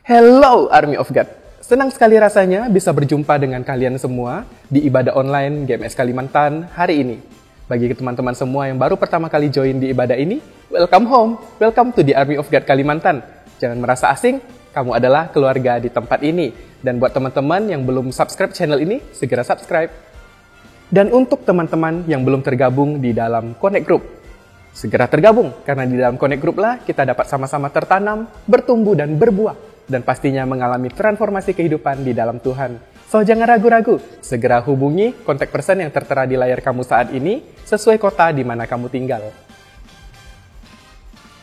Hello Army of God. Senang sekali rasanya bisa berjumpa dengan kalian semua di ibadah online GMS Kalimantan hari ini. Bagi teman-teman semua yang baru pertama kali join di ibadah ini, welcome home, welcome to the Army of God Kalimantan. Jangan merasa asing, kamu adalah keluarga di tempat ini. Dan buat teman-teman yang belum subscribe channel ini, segera subscribe. Dan untuk teman-teman yang belum tergabung di dalam Connect Group, segera tergabung, karena di dalam Connect Group lah kita dapat sama-sama tertanam, bertumbuh dan berbuah, dan pastinya mengalami transformasi kehidupan di dalam Tuhan. So jangan ragu-ragu, segera hubungi kontak person yang tertera di layar kamu saat ini, sesuai kota di mana kamu tinggal.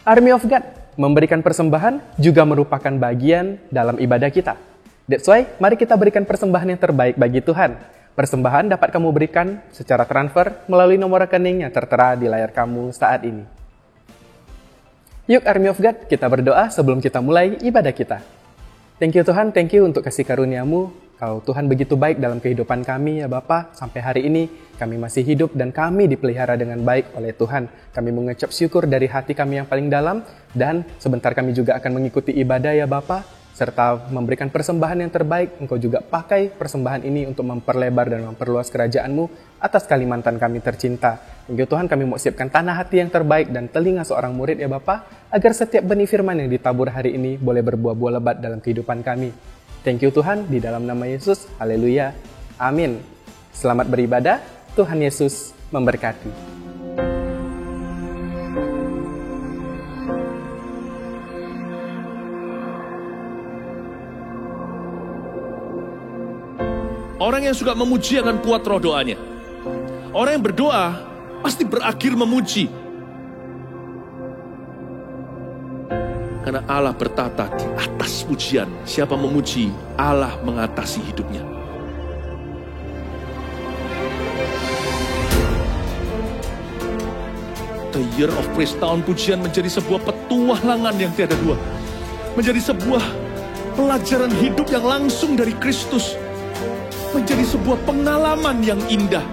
Army of God memberikan persembahan juga merupakan bagian dalam ibadah kita. That's why, mari kita berikan persembahan yang terbaik bagi Tuhan. Persembahan dapat kamu berikan secara transfer melalui nomor rekening yang tertera di layar kamu saat ini. Yuk Army of God, kita berdoa sebelum kita mulai ibadah kita. Thank you Tuhan, thank you untuk kasih karunia-Mu. Kalau Tuhan begitu baik dalam kehidupan kami ya Bapa, sampai hari ini kami masih hidup dan kami dipelihara dengan baik oleh Tuhan. Kami mengucap syukur dari hati kami yang paling dalam, dan sebentar kami juga akan mengikuti ibadah ya Bapa, serta memberikan persembahan yang terbaik. Engkau juga pakai persembahan ini untuk memperlebar dan memperluas kerajaan-Mu atas Kalimantan kami tercinta. Thank you Tuhan, kami mau siapkan tanah hati yang terbaik dan telinga seorang murid ya Bapa, agar setiap benih firman yang ditabur hari ini boleh berbuah-buah lebat dalam kehidupan kami. Thank you Tuhan, di dalam nama Yesus, haleluya, amin. Selamat beribadah, Tuhan Yesus memberkati. Orang yang suka memuji akan kuat roh doanya. Orang yang berdoa pasti berakhir memuji. Karena Allah bertata di atas pujian. Siapa memuji, Allah mengatasi hidupnya. The Year of Praise, tahun pujian, menjadi sebuah petualangan yang tiada dua. Menjadi sebuah pelajaran hidup yang langsung dari Kristus. Menjadi sebuah pengalaman yang indah.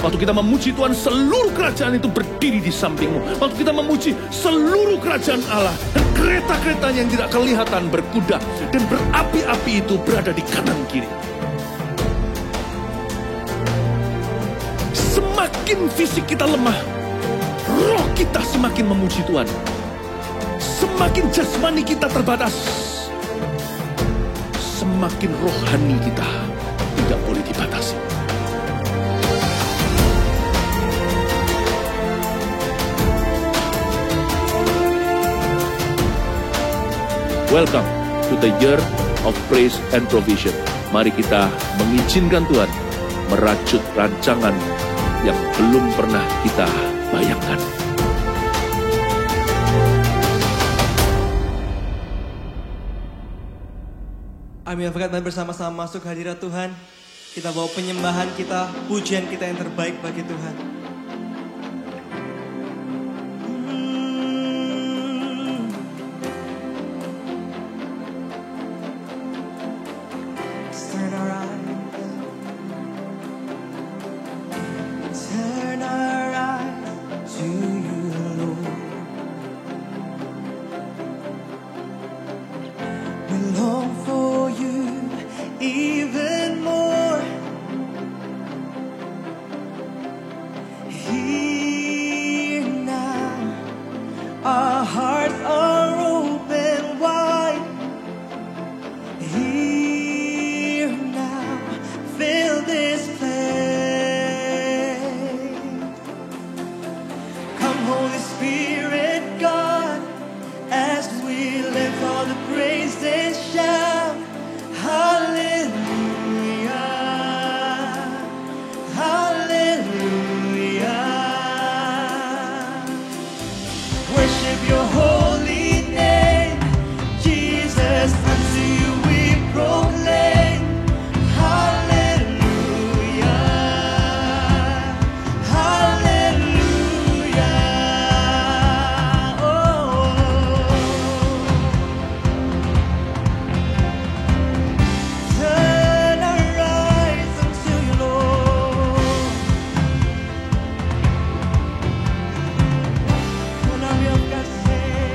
Waktu kita memuji Tuhan, seluruh kerajaan itu berdiri di sampingmu. Waktu kita memuji, seluruh kerajaan Allah dan kereta-keretanya yang tidak kelihatan berkuda dan berapi-api itu berada di kanan kiri. Semakin fisik kita lemah, roh kita semakin memuji Tuhan. Semakin jasmani kita terbatas, semakin rohani kita tidak boleh dibatasi. Welcome to the Year of Praise and Provision. Mari kita mengizinkan Tuhan merajut rancangan yang belum pernah kita bayangkan. Army of God, dan bersama-sama masuk hadirat Tuhan. Kita bawa penyembahan kita, pujian kita yang terbaik bagi Tuhan. Turn our eyes to you, Lord. We long for you even more. Here now, our hearts are open wide. Here now, fill this place. Come Holy Spirit God, as we lift all the praise and shout. Hallelujah, hallelujah. Worship your holy name, Jesus, unto you we proclaim. Hallelujah, hallelujah. Oh. Turn our eyes unto you, Lord. When I'm your God, say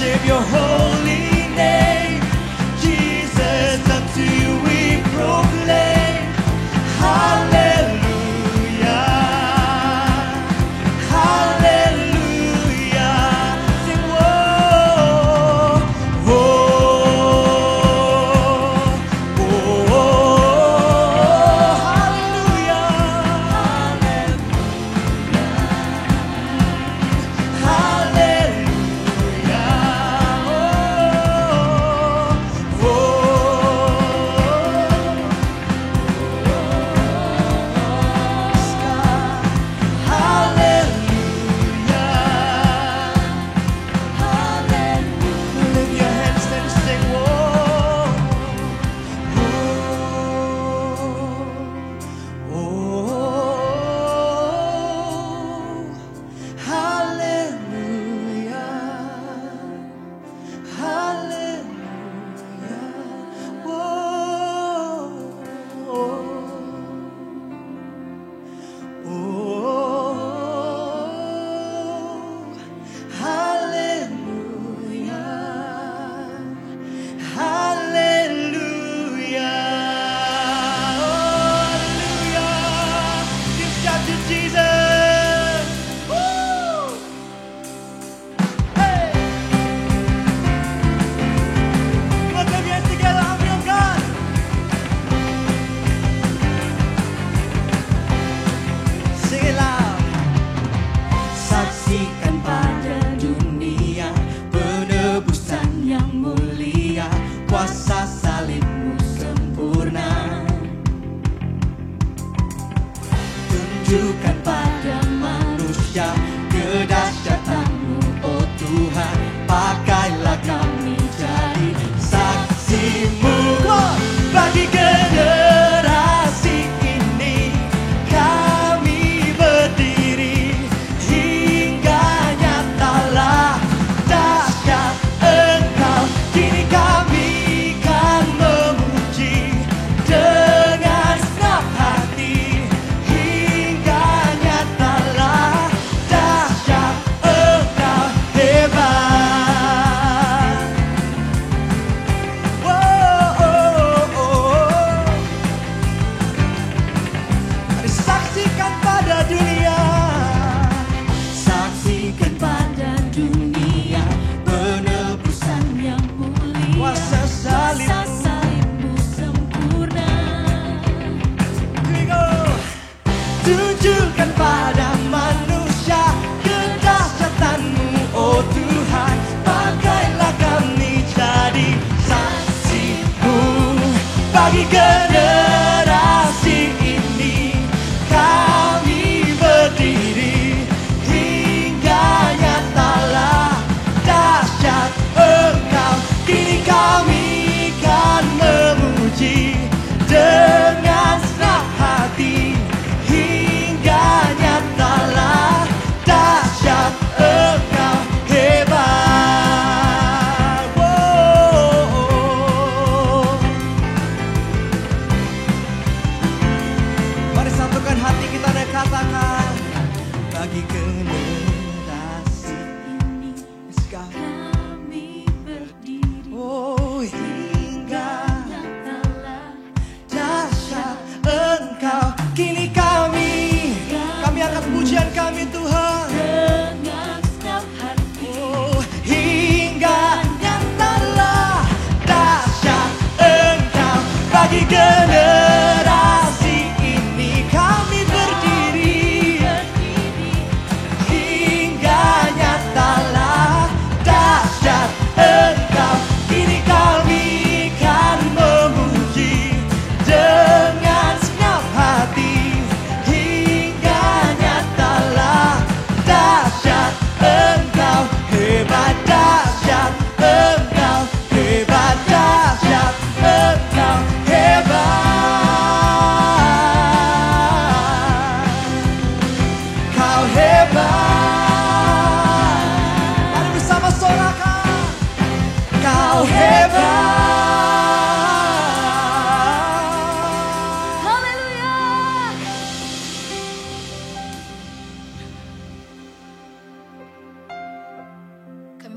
worship your holy name. Jesus, unto you we proclaim. Hallelujah. Hallelujah. Sing whoa. Hallelujah.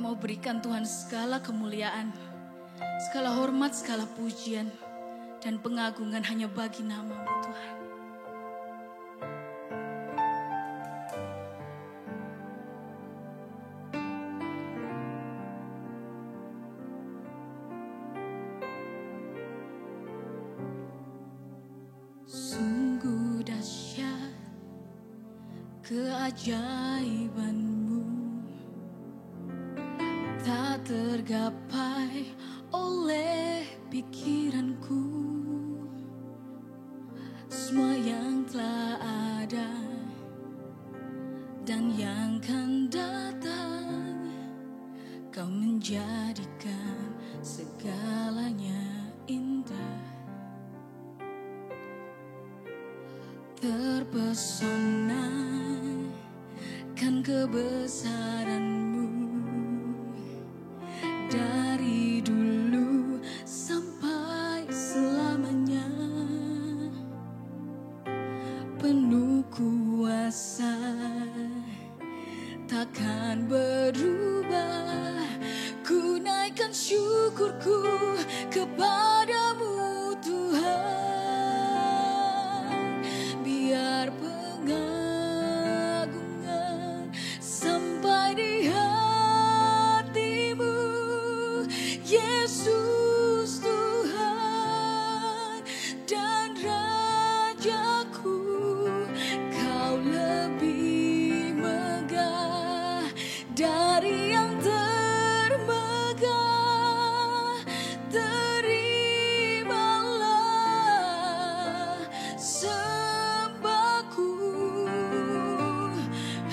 mau berikan Tuhan segala kemuliaan, segala hormat, segala pujian, dan pengagungan hanya bagi nama-Mu Tuhan. Sungguh dahsyat keajaiban-Mu, tak tergapai oleh pikiranku. Semua yang telah ada dan yang akan datang, Kau menjadikan segalanya indah. Terpesona kan kebesaran-Mu, dari dulu sampai selamanya. Penuh kuasa takkan berubah. Ku naikkan syukurku kepadamu Tuhan. Biar pengagungan sampai di hati-Mu, Yesus Tuhan dan Rajaku. Kau lebih megah dari yang termegah. Terimalah sembahku,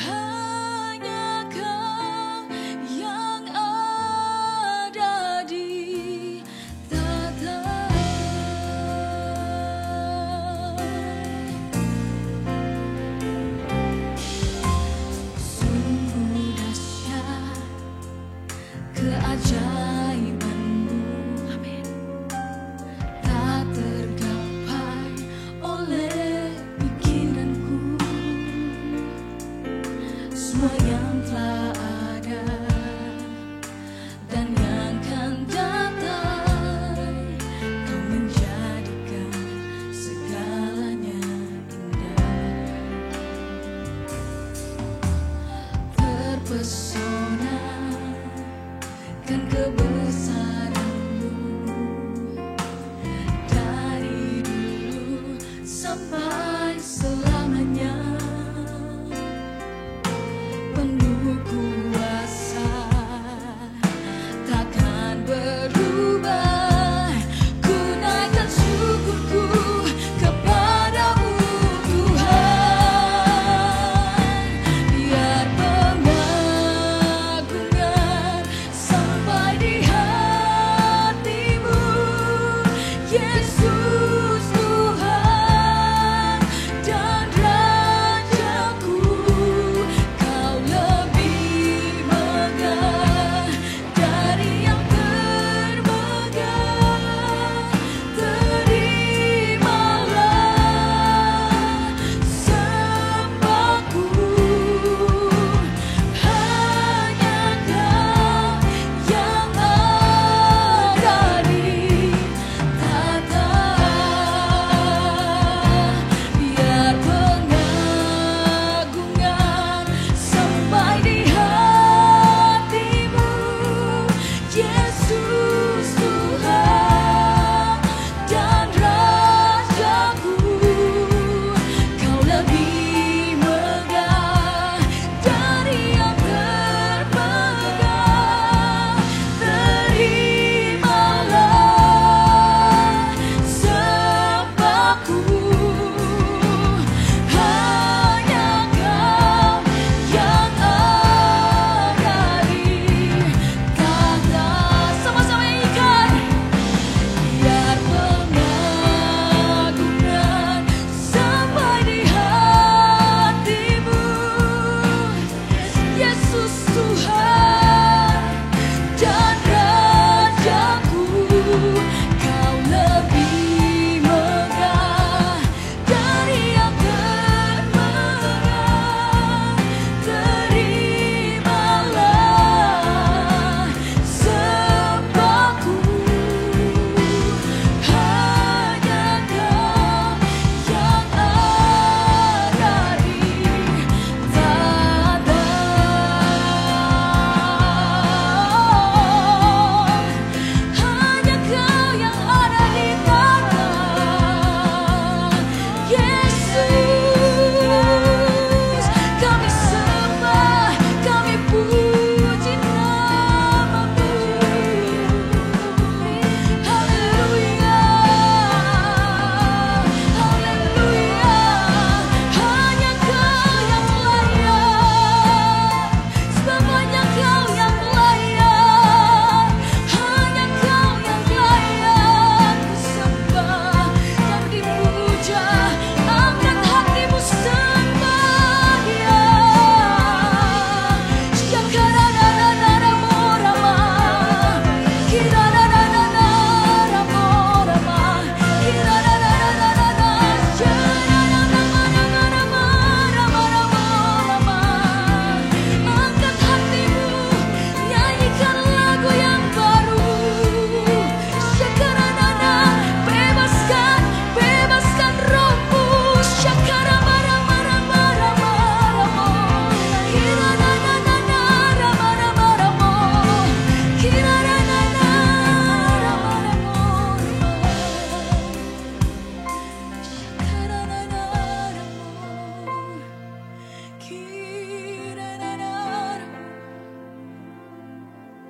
hanya Kau yang ada di tata. Sungguh dahsyat keajaiban-Mu, amin, tak tergapai oleh pikiranku. Semua yang telah ada dan yang akan datang, Kau menjadikan segalanya indah. Terpesona kan kebesaran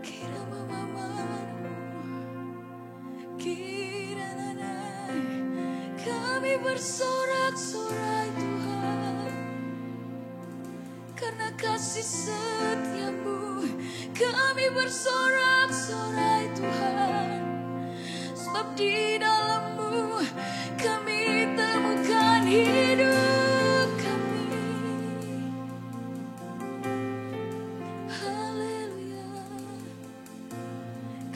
Kira mama kira nanai, kami bersorak-sorai Tuhan, karena kasih setiamu. Kami bersorak-sorai Tuhan, sebab di dalam-Mu kami temukan hidup kami. Haleluya,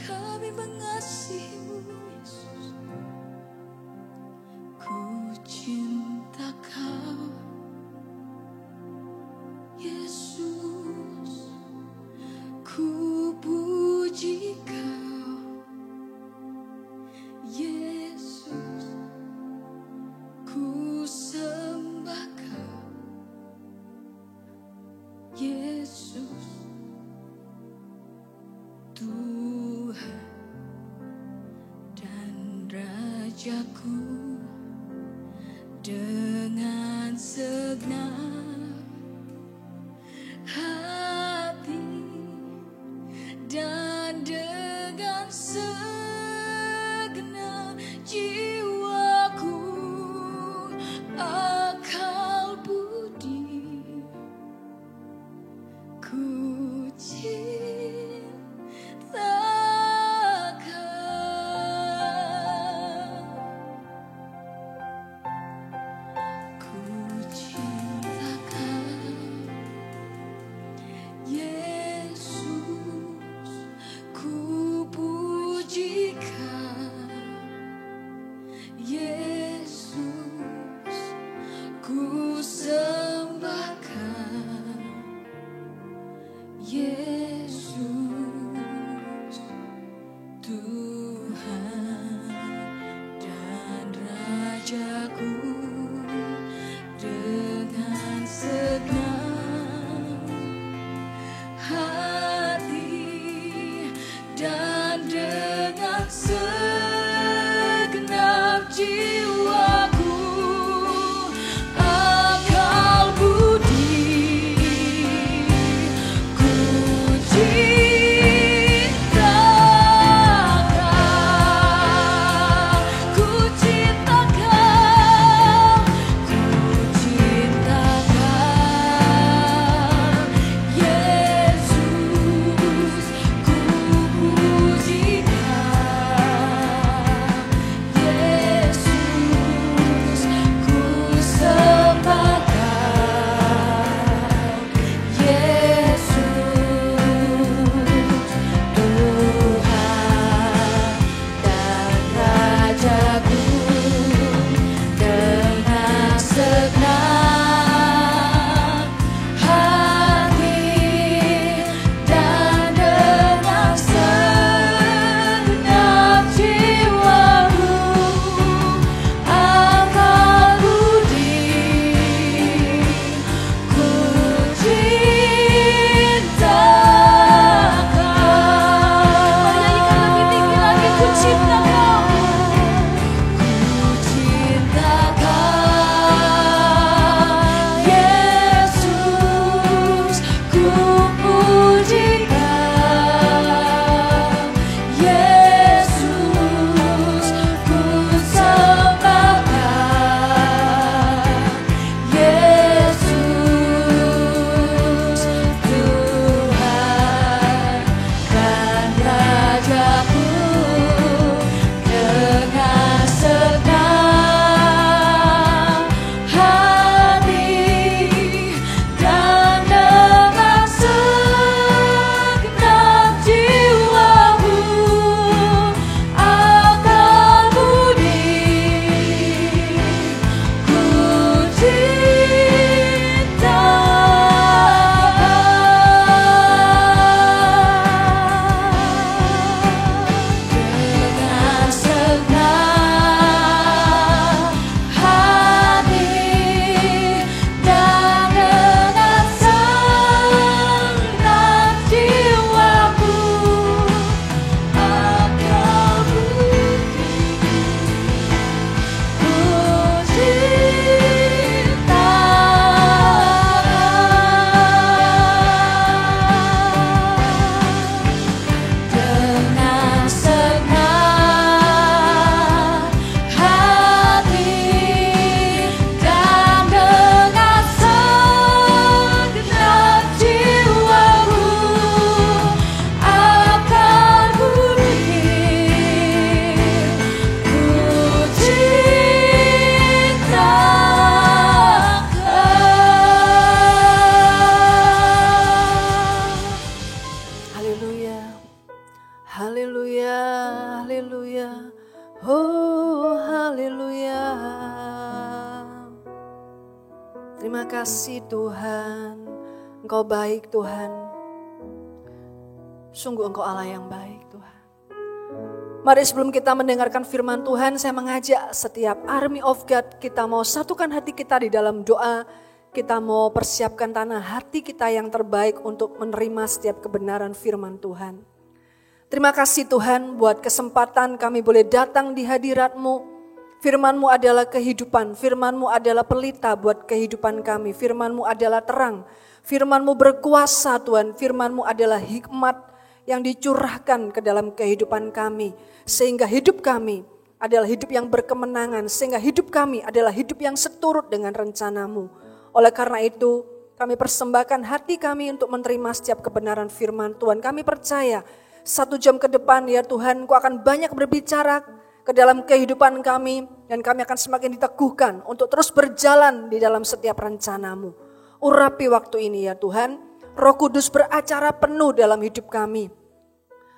kami mengasihi-Mu Yesus. Ku cinta Kau Yesus, ku puji Kau Yesus, ku sembah Kau Yesus, Tuhan dan Rajaku. Dengan segenap hati dan dengan segenap jiwaku, akal budi, ku cinta Kau, ku cinta Kau Yesus, ku puji Haleluya, haleluya, haleluya, oh haleluya. Terima kasih Tuhan, Engkau baik Tuhan. Sungguh Engkau Allah yang baik Tuhan. Mari sebelum kita mendengarkan firman Tuhan, saya mengajak setiap Army of God, kita mau satukan hati kita di dalam doa. Kita mau persiapkan tanah hati kita yang terbaik untuk menerima setiap kebenaran firman Tuhan. Terima kasih Tuhan buat kesempatan kami boleh datang di hadirat-Mu. Firman-Mu adalah kehidupan, firman-Mu adalah pelita buat kehidupan kami. Firman-Mu adalah terang, firman-Mu berkuasa Tuhan, firman-Mu adalah hikmat yang dicurahkan ke dalam kehidupan kami. Sehingga hidup kami adalah hidup yang berkemenangan, sehingga hidup kami adalah hidup yang seturut dengan rencana-Mu. Oleh karena itu, kami persembahkan hati kami untuk menerima setiap kebenaran firman Tuhan. Kami percaya 1 jam ke depan ya Tuhan, Engkau akan banyak berbicara ke dalam kehidupan kami. Dan kami akan semakin diteguhkan untuk terus berjalan di dalam setiap rencana-Mu. Urapi waktu ini ya Tuhan, Roh Kudus beracara penuh dalam hidup kami.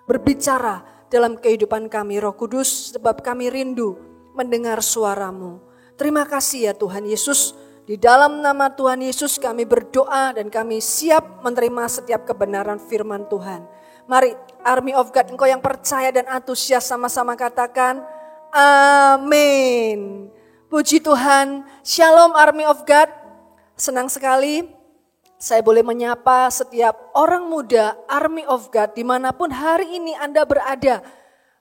Berbicara dalam kehidupan kami Roh Kudus, sebab kami rindu mendengar suara-Mu. Terima kasih ya Tuhan Yesus. Di dalam nama Tuhan Yesus kami berdoa dan kami siap menerima setiap kebenaran firman Tuhan. Mari Army of God, engkau yang percaya dan antusias sama-sama katakan amin. Puji Tuhan. Shalom Army of God. Senang sekali saya boleh menyapa setiap orang muda Army of God dimanapun hari ini Anda berada.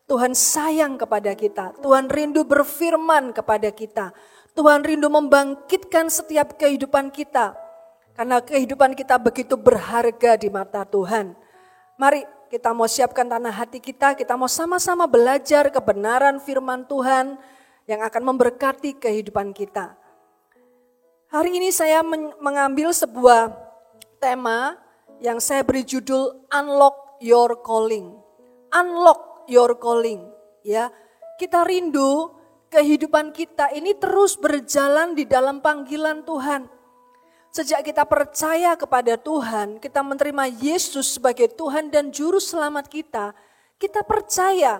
Tuhan sayang kepada kita. Tuhan rindu berfirman kepada kita. Tuhan rindu membangkitkan setiap kehidupan kita. Karena kehidupan kita begitu berharga di mata Tuhan. Mari kita mau siapkan tanah hati kita. Kita mau sama-sama belajar kebenaran firman Tuhan yang akan memberkati kehidupan kita. Hari ini saya mengambil sebuah tema yang saya beri judul Unlock Your Calling. Unlock Your Calling. Ya, kita rindu kehidupan kita ini terus berjalan di dalam panggilan Tuhan. Sejak kita percaya kepada Tuhan, kita menerima Yesus sebagai Tuhan dan Juru Selamat kita, kita percaya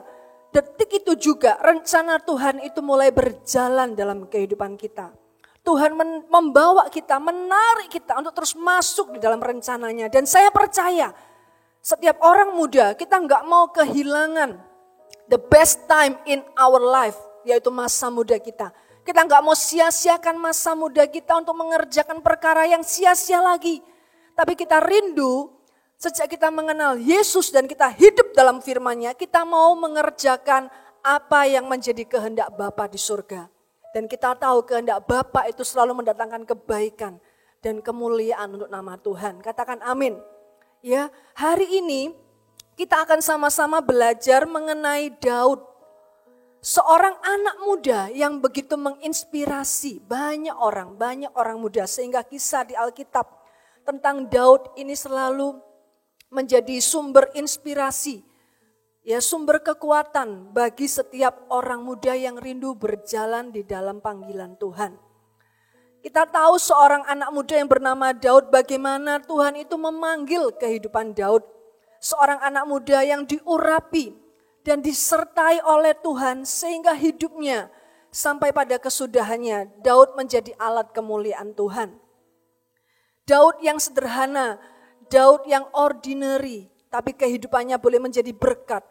detik itu juga rencana Tuhan itu mulai berjalan dalam kehidupan kita. Tuhan membawa kita, menarik kita untuk terus masuk di dalam rencananya. Dan saya percaya setiap orang muda kita nggak mau kehilangan the best time in our life, yaitu masa muda kita. Kita nggak mau sia-siakan masa muda kita untuk mengerjakan perkara yang sia-sia lagi. Tapi kita rindu sejak kita mengenal Yesus dan kita hidup dalam firman-Nya, kita mau mengerjakan apa yang menjadi kehendak Bapa di surga. Dan kita tahu kehendak Bapa itu selalu mendatangkan kebaikan dan kemuliaan untuk nama Tuhan. Katakan amin. Ya, hari ini kita akan sama-sama belajar mengenai Daud. Seorang anak muda yang begitu menginspirasi banyak orang muda. Sehingga kisah di Alkitab tentang Daud ini selalu menjadi sumber inspirasi. Ya, sumber kekuatan bagi setiap orang muda yang rindu berjalan di dalam panggilan Tuhan. Kita tahu seorang anak muda yang bernama Daud, bagaimana Tuhan itu memanggil kehidupan Daud. Seorang anak muda yang diurapi dan disertai oleh Tuhan sehingga hidupnya sampai pada kesudahannya Daud menjadi alat kemuliaan Tuhan. Daud yang sederhana, Daud yang ordinary, tapi kehidupannya boleh menjadi berkat,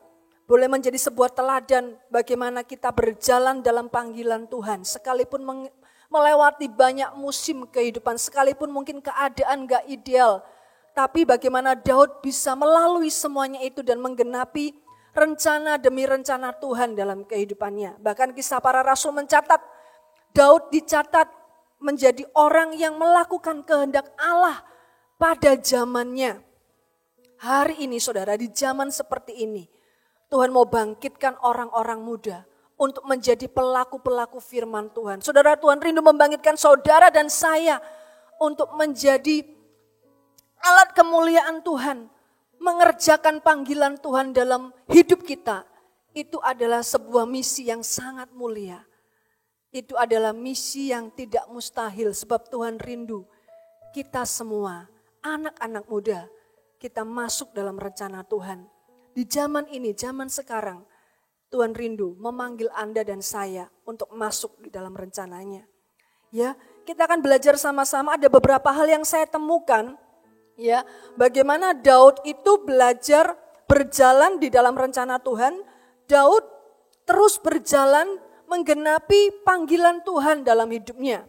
boleh menjadi sebuah teladan bagaimana kita berjalan dalam panggilan Tuhan. Sekalipun melewati banyak musim kehidupan, sekalipun mungkin keadaan gak ideal, tapi bagaimana Daud bisa melalui semuanya itu dan menggenapi rencana demi rencana Tuhan dalam kehidupannya. Bahkan kisah para rasul mencatat, Daud dicatat menjadi orang yang melakukan kehendak Allah pada zamannya. Hari ini saudara, di zaman seperti ini, Tuhan mau bangkitkan orang-orang muda untuk menjadi pelaku-pelaku firman Tuhan. Saudara, Tuhan rindu membangkitkan saudara dan saya untuk menjadi alat kemuliaan Tuhan. Mengerjakan panggilan Tuhan dalam hidup kita, itu adalah sebuah misi yang sangat mulia. Itu adalah misi yang tidak mustahil sebab Tuhan rindu kita semua, anak-anak muda, kita masuk dalam rencana Tuhan. Di zaman ini, zaman sekarang, Tuhan rindu memanggil Anda dan saya untuk masuk di dalam rencananya. Ya, kita akan belajar sama-sama, ada beberapa hal yang saya temukan, ya, bagaimana Daud itu belajar berjalan di dalam rencana Tuhan. Daud terus berjalan menggenapi panggilan Tuhan dalam hidupnya.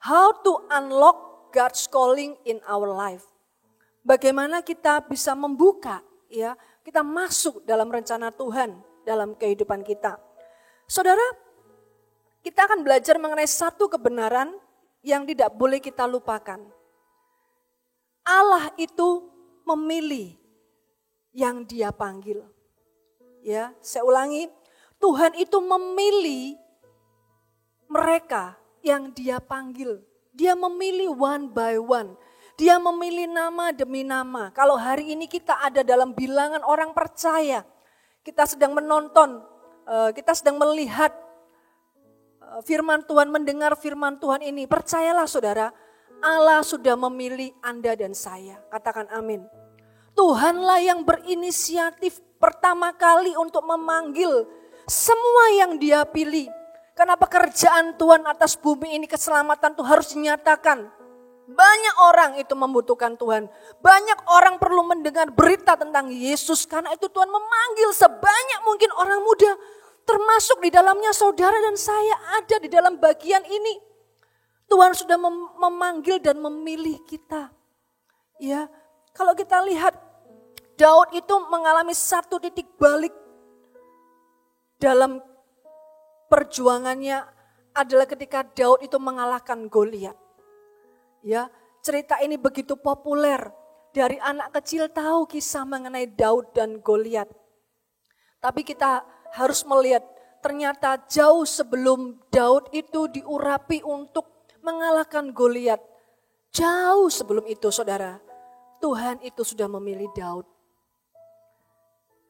How to unlock God's calling in our life. Bagaimana kita bisa membuka, ya, kita masuk dalam rencana Tuhan dalam kehidupan kita. Saudara, kita akan belajar mengenai satu kebenaran yang tidak boleh kita lupakan. Allah itu memilih yang Dia panggil. Ya, saya ulangi, Tuhan itu memilih mereka yang Dia panggil. Dia memilih one by one. Dia memilih nama demi nama. Kalau hari ini kita ada dalam bilangan orang percaya, kita sedang menonton, kita sedang melihat firman Tuhan, mendengar firman Tuhan ini, percayalah saudara, Allah sudah memilih Anda dan saya. Katakan amin. Tuhanlah yang berinisiatif pertama kali untuk memanggil semua yang Dia pilih. Karena pekerjaan Tuhan atas bumi ini, keselamatan Tuhan harus dinyatakan. Banyak orang itu membutuhkan Tuhan. Banyak orang perlu mendengar berita tentang Yesus. Karena itu Tuhan memanggil sebanyak mungkin orang muda. Termasuk di dalamnya saudara dan saya ada di dalam bagian ini. Tuhan sudah memanggil dan memilih kita. Ya, kalau kita lihat Daud itu mengalami satu titik balik dalam perjuangannya adalah ketika Daud itu mengalahkan Goliat. Ya, cerita ini begitu populer. Dari anak kecil tahu kisah mengenai Daud dan Goliat. Tapi kita harus melihat ternyata jauh sebelum Daud itu diurapi untuk mengalahkan Goliat. Jauh sebelum itu saudara, Tuhan itu sudah memilih Daud.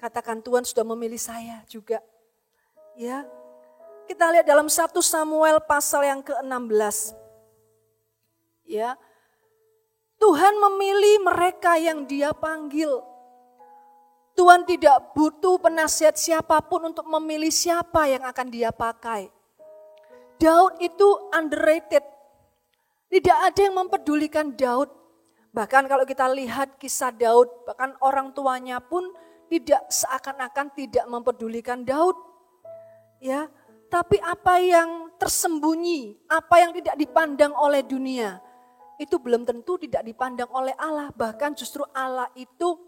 Katakan Tuhan sudah memilih saya juga. Ya, kita lihat dalam 1 Samuel pasal yang ke-16. Ya, Tuhan memilih mereka yang Dia panggil. Tuhan tidak butuh penasihat siapapun untuk memilih siapa yang akan Dia pakai. Daud itu underrated. Tidak ada yang mempedulikan Daud. Bahkan kalau kita lihat kisah Daud, bahkan orang tuanya pun tidak seakan-akan tidak mempedulikan Daud. Ya, tapi apa yang tersembunyi, apa yang tidak dipandang oleh dunia, itu belum tentu tidak dipandang oleh Allah. Bahkan justru Allah itu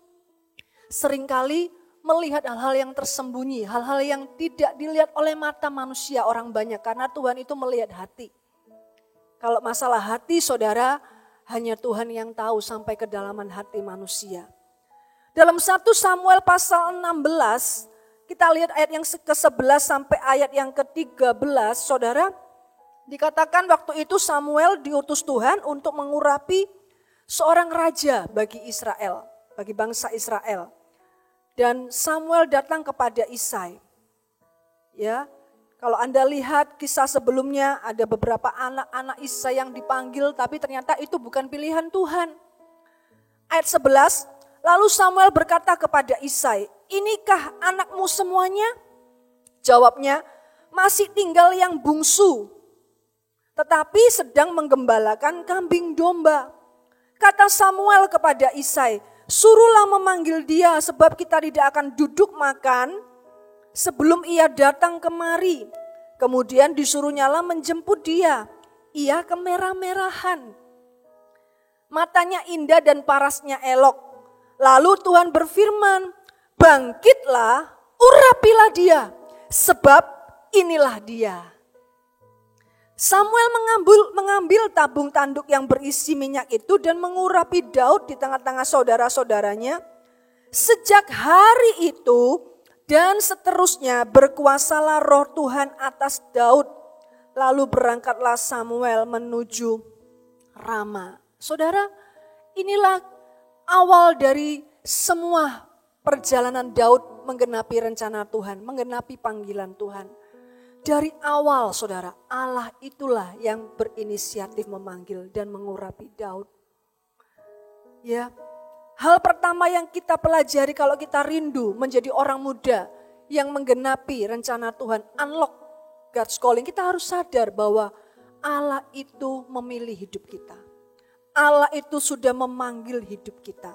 seringkali melihat hal-hal yang tersembunyi, hal-hal yang tidak dilihat oleh mata manusia orang banyak. Karena Tuhan itu melihat hati. Kalau masalah hati saudara, hanya Tuhan yang tahu sampai kedalaman hati manusia. Dalam 1 Samuel pasal 16, kita lihat ayat yang ke-11 sampai ayat yang ke-13, saudara. Dikatakan waktu itu Samuel diutus Tuhan untuk mengurapi seorang raja bagi Israel, bagi bangsa Israel. Dan Samuel datang kepada Isai. Ya, kalau Anda lihat kisah sebelumnya ada beberapa anak-anak Isai yang dipanggil, tapi ternyata itu bukan pilihan Tuhan. Ayat 11, lalu Samuel berkata kepada Isai, "Inikah anakmu semuanya?" Jawabnya, "Masih tinggal yang bungsu, tetapi sedang menggembalakan kambing domba." Kata Samuel kepada Isai, "Suruhlah memanggil dia sebab kita tidak akan duduk makan sebelum ia datang kemari." Kemudian disuruhnyalah menjemput dia. Ia kemerah-merahan. Matanya indah dan parasnya elok. Lalu Tuhan berfirman, "Bangkitlah, urapilah dia, sebab inilah dia." Samuel mengambil tabung tanduk yang berisi minyak itu dan mengurapi Daud di tengah-tengah saudara-saudaranya. Sejak hari itu dan seterusnya berkuasalah roh Tuhan atas Daud. Lalu berangkatlah Samuel menuju Rama. Saudara, inilah awal dari semua perjalanan Daud menggenapi rencana Tuhan, menggenapi panggilan Tuhan. Dari awal saudara, Allah itulah yang berinisiatif memanggil dan mengurapi Daud. Ya, Hal pertama yang kita pelajari kalau kita rindu menjadi orang muda yang menggenapi rencana Tuhan, unlock God's calling, kita harus sadar bahwa Allah itu memilih hidup kita. Allah itu sudah memanggil hidup kita.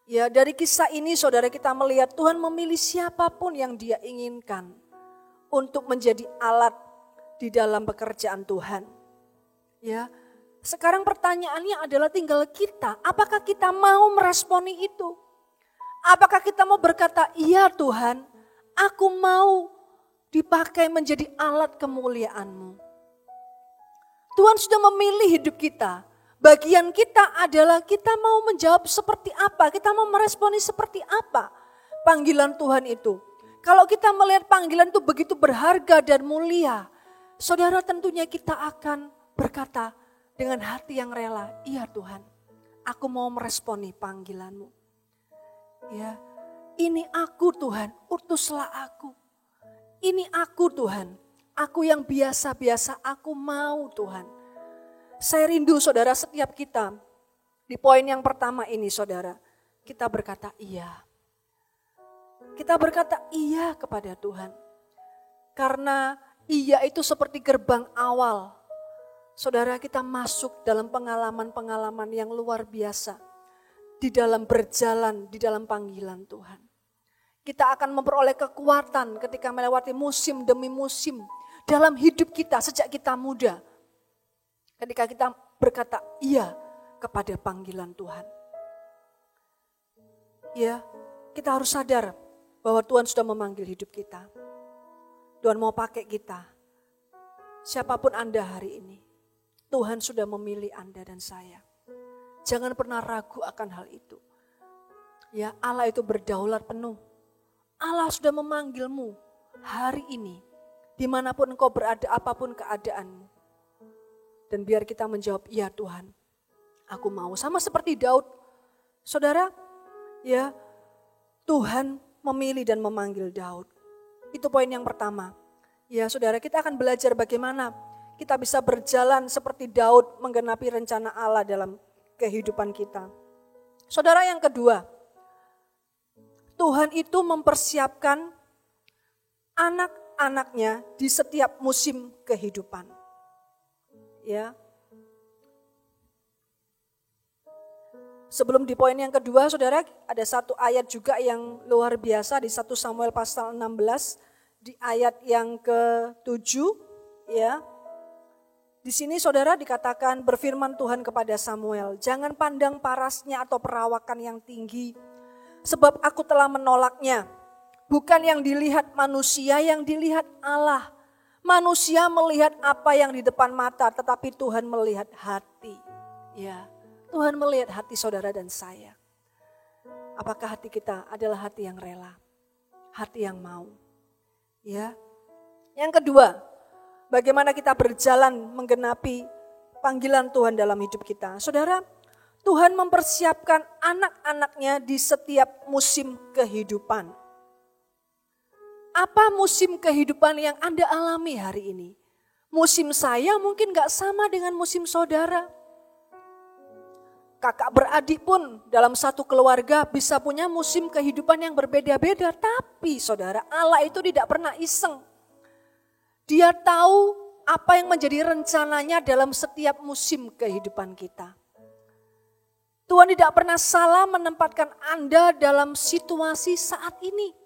Ya, dari kisah ini saudara kita melihat Tuhan memilih siapapun yang Dia inginkan untuk menjadi alat di dalam pekerjaan Tuhan. Ya, sekarang pertanyaannya adalah tinggal kita, apakah kita mau meresponi itu? Apakah kita mau berkata, iya Tuhan, aku mau dipakai menjadi alat kemuliaan-Mu. Tuhan sudah memilih hidup kita. Bagian kita adalah kita mau menjawab seperti apa, kita mau meresponi seperti apa panggilan Tuhan itu. Kalau kita melihat panggilan itu begitu berharga dan mulia, saudara tentunya kita akan berkata dengan hati yang rela, iya Tuhan, aku mau meresponi panggilan-Mu. Ya, ini aku Tuhan, utuslah aku. Ini aku Tuhan, aku yang biasa-biasa, aku mau Tuhan. Saya rindu saudara setiap kita, di poin yang pertama ini saudara, kita berkata iya. Kita berkata iya kepada Tuhan. Karena iya itu seperti gerbang awal. Saudara, kita masuk dalam pengalaman-pengalaman yang luar biasa. Di dalam berjalan, di dalam panggilan Tuhan. Kita akan memperoleh kekuatan ketika melewati musim demi musim. Dalam hidup kita sejak kita muda. Ketika kita berkata iya kepada panggilan Tuhan. Ya, kita harus sadar bahwa Tuhan sudah memanggil hidup kita. Tuhan mau pakai kita. Siapapun Anda hari ini. Tuhan sudah memilih Anda dan saya. Jangan pernah ragu akan hal itu. Ya, Allah itu berdaulat penuh. Allah sudah memanggilmu hari ini. Dimanapun engkau berada, apapun keadaanmu. Dan biar kita menjawab, iya Tuhan, aku mau. Sama seperti Daud. Saudara, ya Tuhan memilih dan memanggil Daud. Itu poin yang pertama. Ya saudara, kita akan belajar bagaimana kita bisa berjalan seperti Daud menggenapi rencana Allah dalam kehidupan kita. Saudara, yang kedua, Tuhan itu mempersiapkan anak-anaknya di setiap musim kehidupan. Ya. Sebelum di poin yang kedua, saudara, ada satu ayat juga yang luar biasa di 1 Samuel pasal 16, di ayat yang ke-7, ya. Di sini saudara dikatakan berfirman Tuhan kepada Samuel, jangan pandang parasnya atau perawakan yang tinggi, sebab aku telah menolaknya. Bukan yang dilihat manusia, yang dilihat Allah. Manusia melihat apa yang di depan mata, tetapi Tuhan melihat hati. Ya, Tuhan melihat hati saudara dan saya. Apakah hati kita adalah hati yang rela, hati yang mau? Ya. Yang kedua, bagaimana kita berjalan menggenapi panggilan Tuhan dalam hidup kita. Saudara, Tuhan mempersiapkan anak-anaknya di setiap musim kehidupan. Apa musim kehidupan yang Anda alami hari ini? Musim saya mungkin gak sama dengan musim saudara. Kakak beradik pun dalam satu keluarga bisa punya musim kehidupan yang berbeda-beda. Tapi saudara, Allah itu tidak pernah iseng. Dia tahu apa yang menjadi rencananya dalam setiap musim kehidupan kita. Tuhan tidak pernah salah menempatkan Anda dalam situasi saat ini.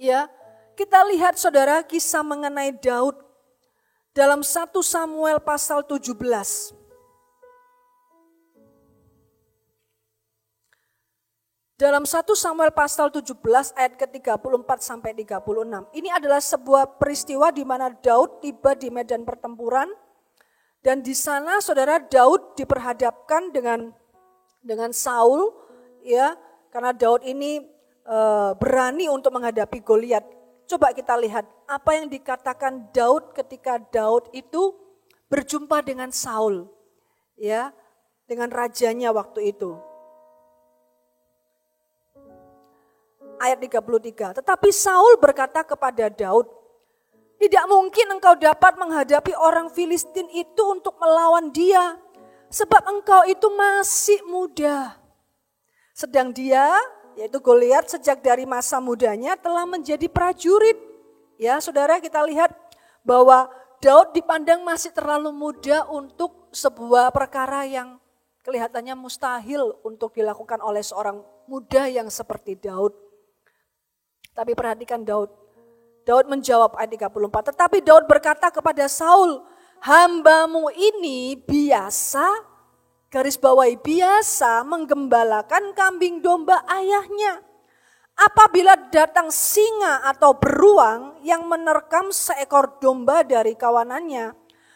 Ya, kita lihat saudara kisah mengenai Daud dalam 1 Samuel pasal 17. Dalam 1 Samuel pasal 17 ayat ke-34 sampai 36. Ini adalah sebuah peristiwa di mana Daud tiba di medan pertempuran. Dan di sana saudara Daud diperhadapkan dengan Saul, ya, karena Daud ini berani untuk menghadapi Goliat. Coba kita lihat apa yang dikatakan Daud ketika Daud itu berjumpa dengan Saul, ya, dengan rajanya waktu itu. Ayat 33, tetapi Saul berkata kepada Daud, tidak mungkin engkau dapat menghadapi orang Filistin itu untuk melawan dia. sebab engkau itu masih muda. Sedang dia, yaitu Goliat, sejak dari masa mudanya telah menjadi prajurit. Ya, saudara, kita lihat bahwa Daud dipandang masih terlalu muda untuk sebuah perkara yang kelihatannya mustahil untuk dilakukan oleh seorang muda yang seperti Daud. Tapi perhatikan Daud. Daud menjawab ayat 34. Tetapi Daud berkata kepada Saul, hambamu ini biasa, garis bawahi biasa, menggembalakan kambing domba ayahnya. Apabila datang singa atau beruang yang menerkam seekor domba dari kawanannya,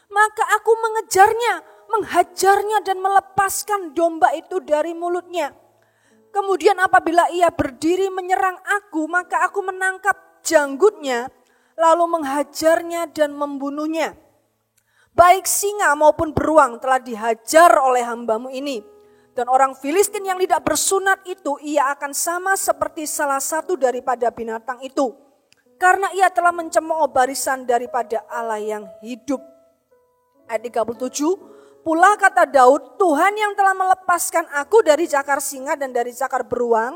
maka aku mengejarnya, menghajarnya dan melepaskan domba itu dari mulutnya. Kemudian apabila ia berdiri menyerang aku, maka aku menangkap janggutnya, lalu menghajarnya dan membunuhnya. Baik singa maupun beruang telah dihajar oleh hambamu ini. Dan orang Filistin yang tidak bersunat itu, ia akan sama seperti salah satu daripada binatang itu. Karena ia telah mencemooh barisan daripada Allah yang hidup. Ayat 37. Pula kata Daud, Tuhan yang telah melepaskan aku dari cakar singa dan dari cakar beruang,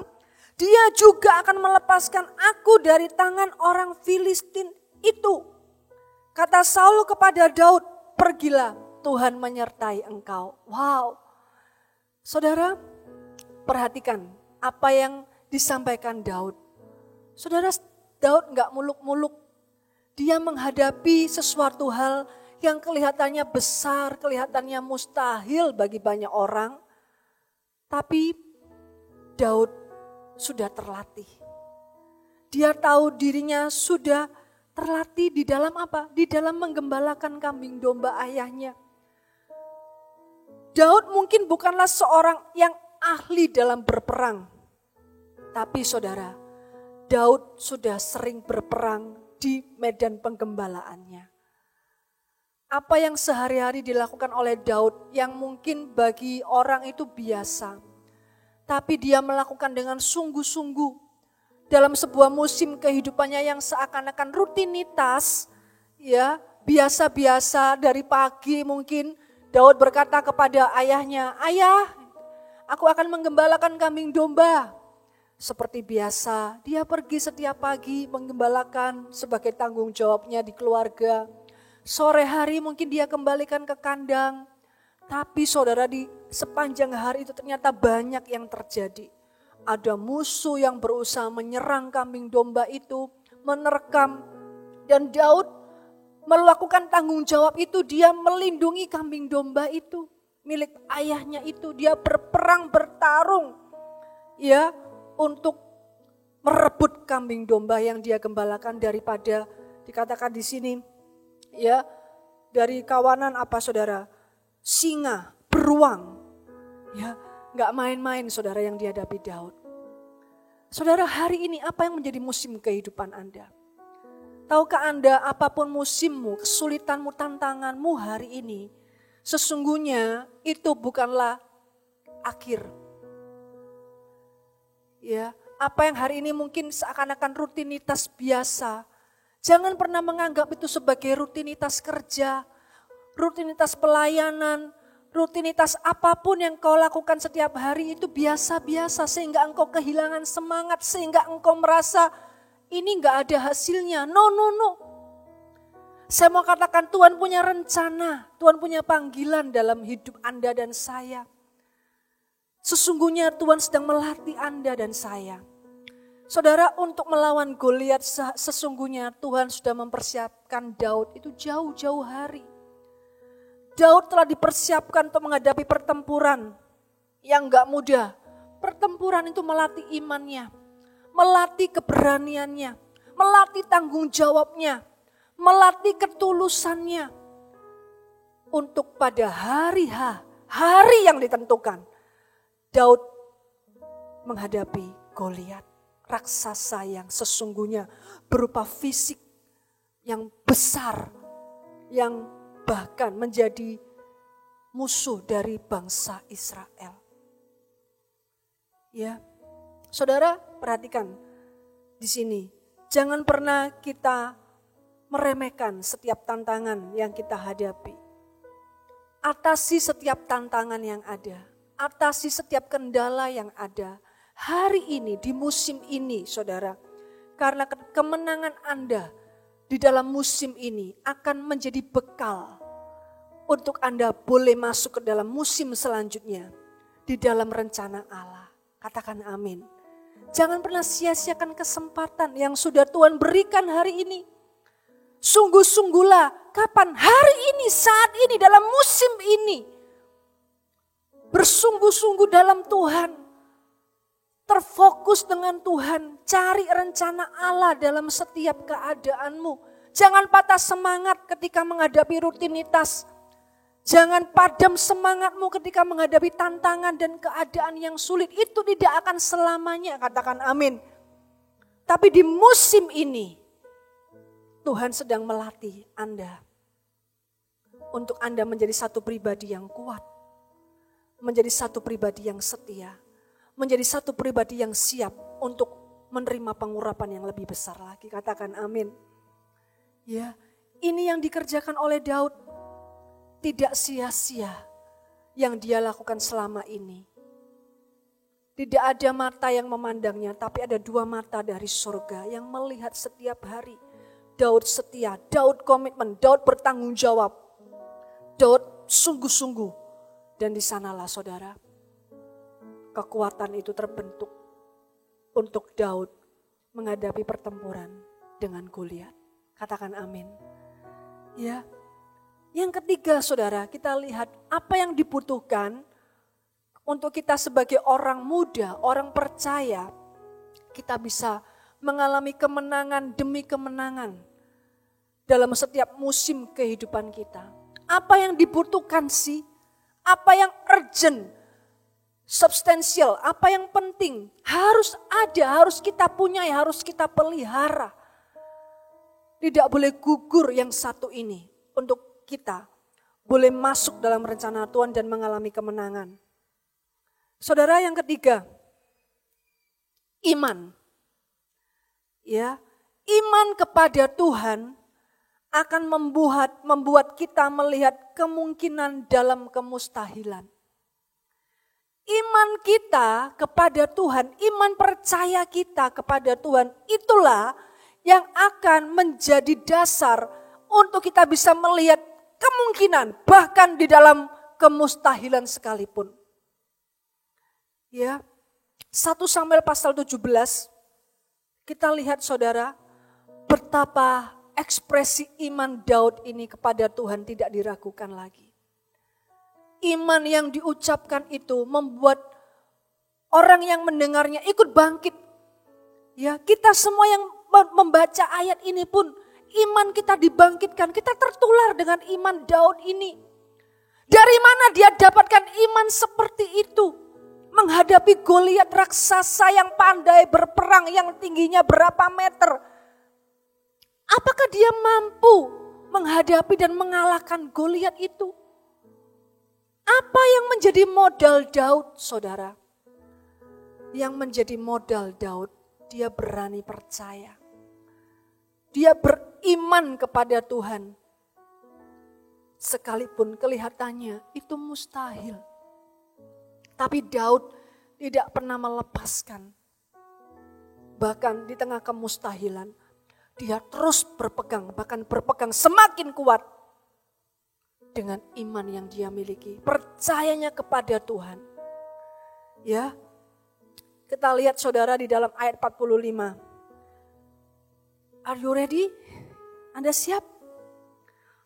dia juga akan melepaskan aku dari tangan orang Filistin itu. Kata Saul kepada Daud, pergilah, Tuhan menyertai engkau. Wow. Saudara, perhatikan apa yang disampaikan Daud. Saudara, Daud enggak muluk-muluk. Dia menghadapi sesuatu hal yang kelihatannya besar, kelihatannya mustahil bagi banyak orang. Tapi Daud sudah terlatih. Dia tahu dirinya sudah terlatih di dalam apa? Di dalam menggembalakan kambing domba ayahnya. Daud mungkin bukanlah seorang yang ahli dalam berperang. Tapi saudara, Daud sudah sering berperang di medan penggembalaannya. Apa yang sehari-hari dilakukan oleh Daud yang mungkin bagi orang itu biasa. Tapi dia melakukan dengan sungguh-sungguh dalam sebuah musim kehidupannya yang seakan-akan rutinitas, ya, biasa-biasa. Dari pagi mungkin Daud berkata kepada ayahnya, "Ayah, aku akan menggembalakan kambing domba." Seperti biasa, dia pergi setiap pagi menggembalakan sebagai tanggung jawabnya di keluarga. Sore hari mungkin dia kembalikan ke kandang. Tapi saudara, di sepanjang hari itu ternyata banyak yang terjadi. Ada musuh yang berusaha menyerang kambing domba itu, menerkam. Dan Daud melakukan tanggung jawab itu, dia melindungi kambing domba itu. Milik ayahnya itu, dia berperang, bertarung. Ya, untuk merebut kambing domba yang dia gembalakan daripada, dikatakan di sini, ya, dari kawanan apa saudara? Singa, beruang. Ya, enggak main-main saudara yang dihadapi Daud. Saudara, hari ini apa yang menjadi musim kehidupan Anda? Tahukah Anda apapun musimmu, kesulitanmu, tantanganmu hari ini, sesungguhnya itu bukanlah akhir. Ya, apa yang hari ini mungkin seakan-akan rutinitas biasa, jangan pernah menganggap itu sebagai rutinitas kerja, rutinitas pelayanan, rutinitas apapun yang kau lakukan setiap hari itu biasa-biasa sehingga engkau kehilangan semangat, sehingga engkau merasa ini gak ada hasilnya. No. Saya mau katakan Tuhan punya rencana, Tuhan punya panggilan dalam hidup Anda dan saya. Sesungguhnya Tuhan sedang melatih Anda dan saya. Saudara, untuk melawan Goliat sesungguhnya Tuhan sudah mempersiapkan Daud itu jauh-jauh hari. Daud telah dipersiapkan untuk menghadapi pertempuran yang gak mudah. Pertempuran itu melatih imannya, melatih keberaniannya, melatih tanggung jawabnya, melatih ketulusannya. Untuk pada hari yang ditentukan, Daud menghadapi Goliat, raksasa yang sesungguhnya berupa fisik yang besar, yang bahkan menjadi musuh dari bangsa Israel. Ya, saudara, perhatikan di sini. Jangan pernah kita meremehkan setiap tantangan yang kita hadapi. Atasi setiap tantangan yang ada. Atasi setiap kendala yang ada. Hari ini, di musim ini saudara. Karena kemenangan Anda di dalam musim ini akan menjadi bekal untuk Anda boleh masuk ke dalam musim selanjutnya. Di dalam rencana Allah. Katakan amin. Jangan pernah sia-siakan kesempatan yang sudah Tuhan berikan hari ini. Sungguh-sungguhlah kapan hari ini, saat ini, dalam musim ini. Bersungguh-sungguh dalam Tuhan. Terfokus dengan Tuhan. Cari rencana Allah dalam setiap keadaanmu. Jangan patah semangat ketika menghadapi rutinitas. Jangan padam semangatmu ketika menghadapi tantangan dan keadaan yang sulit. Itu tidak akan selamanya, katakan amin. Tapi di musim ini, Tuhan sedang melatih Anda. Untuk Anda menjadi satu pribadi yang kuat. Menjadi satu pribadi yang setia. Menjadi satu pribadi yang siap untuk menerima pengurapan yang lebih besar lagi. Katakan amin. Ya, ini yang dikerjakan oleh Daud. Tidak sia-sia yang dia lakukan selama ini. Tidak ada mata yang memandangnya, tapi ada dua mata dari surga yang melihat setiap hari. Daud setia, Daud komitmen, Daud bertanggung jawab. Daud sungguh-sungguh. Dan di sanalah saudara, kekuatan itu terbentuk untuk Daud menghadapi pertempuran dengan Goliat. Katakan amin. Ya. Yang ketiga saudara, kita lihat apa yang dibutuhkan untuk kita sebagai orang muda, orang percaya. Kita bisa mengalami kemenangan demi kemenangan dalam setiap musim kehidupan kita. Apa yang dibutuhkan sih? Apa yang urgent, substansial, apa yang penting? Harus ada, harus kita punya, harus kita pelihara. Tidak boleh gugur yang satu ini untuk kita boleh masuk dalam rencana Tuhan dan mengalami kemenangan. Saudara, yang ketiga, iman. Ya, iman kepada Tuhan akan membuat kita melihat kemungkinan dalam kemustahilan. Iman kita kepada Tuhan, iman percaya kita kepada Tuhan, itulah yang akan menjadi dasar untuk kita bisa melihat kemungkinan bahkan di dalam kemustahilan sekalipun. Ya, 1 Samuel pasal 17 kita lihat saudara betapa ekspresi iman Daud ini kepada Tuhan tidak diragukan lagi. Iman yang diucapkan itu membuat orang yang mendengarnya ikut bangkit. Ya, kita semua yang membaca ayat ini pun iman kita dibangkitkan, kita tertular dengan iman Daud ini. Dari mana dia dapatkan iman seperti itu? Menghadapi Goliat raksasa yang pandai berperang, yang tingginya berapa meter. Apakah dia mampu menghadapi dan mengalahkan Goliat itu? Apa yang menjadi modal Daud, saudara? Yang menjadi modal Daud, dia berani percaya. Dia beriman kepada Tuhan. Sekalipun kelihatannya itu mustahil. Tapi Daud tidak pernah melepaskan. Bahkan di tengah kemustahilan, dia terus berpegang, bahkan berpegang semakin kuat. Dengan iman yang dia miliki, percayanya kepada Tuhan. Ya, kita lihat saudara di dalam ayat 45. Are you ready? Anda siap?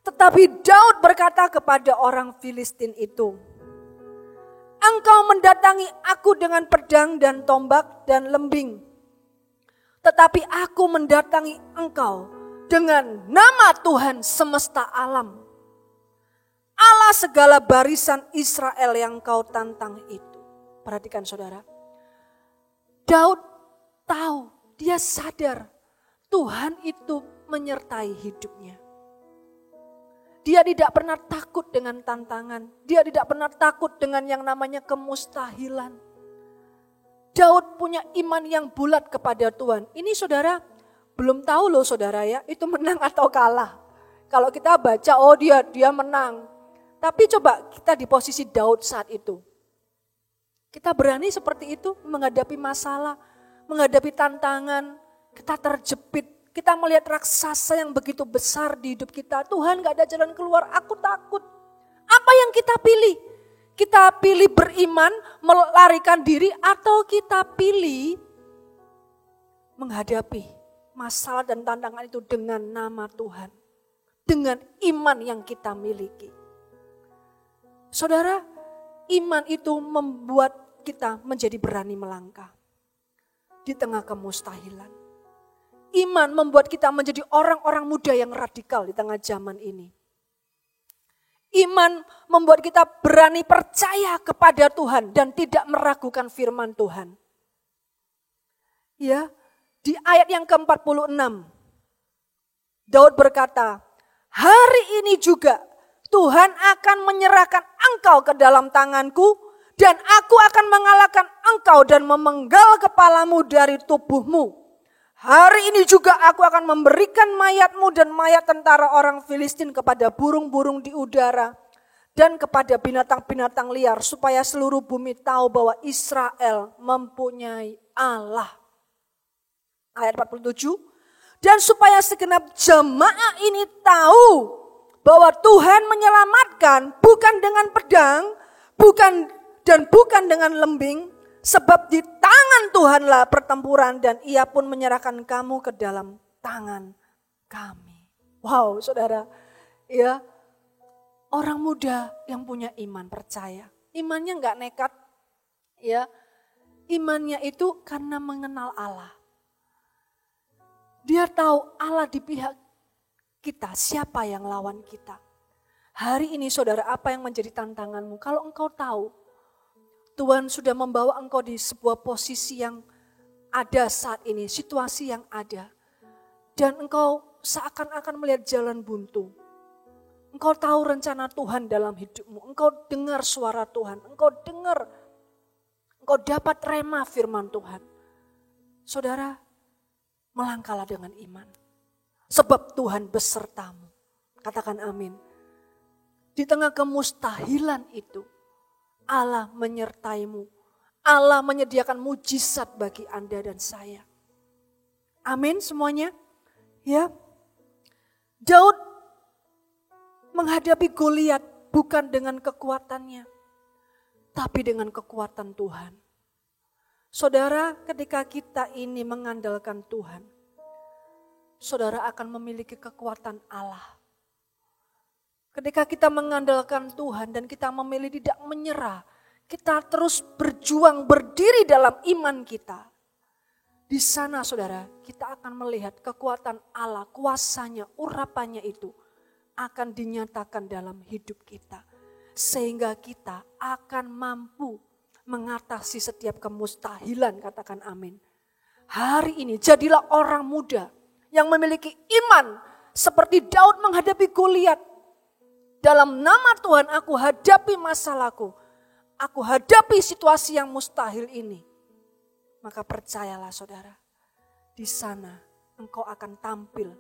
Tetapi Daud berkata kepada orang Filistin itu, engkau mendatangi aku dengan pedang dan tombak dan lembing. Tetapi aku mendatangi engkau dengan nama Tuhan semesta alam. Allah segala barisan Israel yang kau tantang itu. Perhatikan saudara. Daud tahu, dia sadar Tuhan itu menyertai hidupnya. Dia tidak pernah takut dengan tantangan. Dia tidak pernah takut dengan yang namanya kemustahilan. Daud punya iman yang bulat kepada Tuhan. Ini saudara, belum tahu loh saudara ya, itu menang atau kalah. Kalau kita baca, oh dia menang. Tapi coba kita di posisi Daud saat itu. Kita berani seperti itu menghadapi masalah, menghadapi tantangan, kita terjepit, kita melihat raksasa yang begitu besar di hidup kita. Tuhan gak ada jalan keluar, aku takut. Apa yang kita pilih? Kita pilih beriman, melarikan diri, atau kita pilih menghadapi masalah dan tantangan itu dengan nama Tuhan. Dengan iman yang kita miliki. Saudara, iman itu membuat kita menjadi berani melangkah di tengah kemustahilan. Iman membuat kita menjadi orang-orang muda yang radikal di tengah zaman ini. Iman membuat kita berani percaya kepada Tuhan dan tidak meragukan firman Tuhan. Ya, di ayat yang ke-46, Daud berkata, hari ini juga Tuhan akan menyerahkan engkau ke dalam tanganku dan aku akan mengalahkan engkau dan memenggal kepalamu dari tubuhmu. Hari ini juga aku akan memberikan mayatmu dan mayat tentara orang Filistin kepada burung-burung di udara dan kepada binatang-binatang liar supaya seluruh bumi tahu bahwa Israel mempunyai Allah. Ayat 47, dan supaya segenap jemaah ini tahu bahwa Tuhan menyelamatkan bukan dengan pedang, bukan dengan lembing, sebab di tangan Tuhanlah pertempuran dan Ia pun menyerahkan kamu ke dalam tangan kami. Wow, saudara, ya, orang muda yang punya iman percaya, imannya nggak nekat, ya, imannya itu karena mengenal Allah. Dia tahu Allah di pihak kita, siapa yang lawan kita. Hari ini saudara, apa yang menjadi tantanganmu? Kalau engkau tahu Tuhan sudah membawa engkau di sebuah posisi yang ada saat ini, situasi yang ada. Dan engkau seakan-akan melihat jalan buntu. Engkau tahu rencana Tuhan dalam hidupmu. Engkau dengar suara Tuhan. Engkau dapat rema firman Tuhan. Saudara, melangkahlah dengan iman. Sebab Tuhan besertamu. Katakan amin. Di tengah kemustahilan itu, Allah menyertaimu. Allah menyediakan mujizat bagi Anda dan saya. Amin semuanya. Ya. Daud menghadapi Goliat bukan dengan kekuatannya, tapi dengan kekuatan Tuhan. Saudara, ketika kita ini mengandalkan Tuhan, saudara akan memiliki kekuatan Allah. Ketika kita mengandalkan Tuhan dan kita memilih tidak menyerah, kita terus berjuang berdiri dalam iman kita. Di sana saudara, kita akan melihat kekuatan Allah, kuasanya, urapannya itu akan dinyatakan dalam hidup kita. Sehingga kita akan mampu mengatasi setiap kemustahilan, katakan amin. Hari ini jadilah orang muda yang memiliki iman seperti Daud menghadapi Goliat. Dalam nama Tuhan aku hadapi masalahku. Aku hadapi situasi yang mustahil ini. Maka percayalah saudara, di sana engkau akan tampil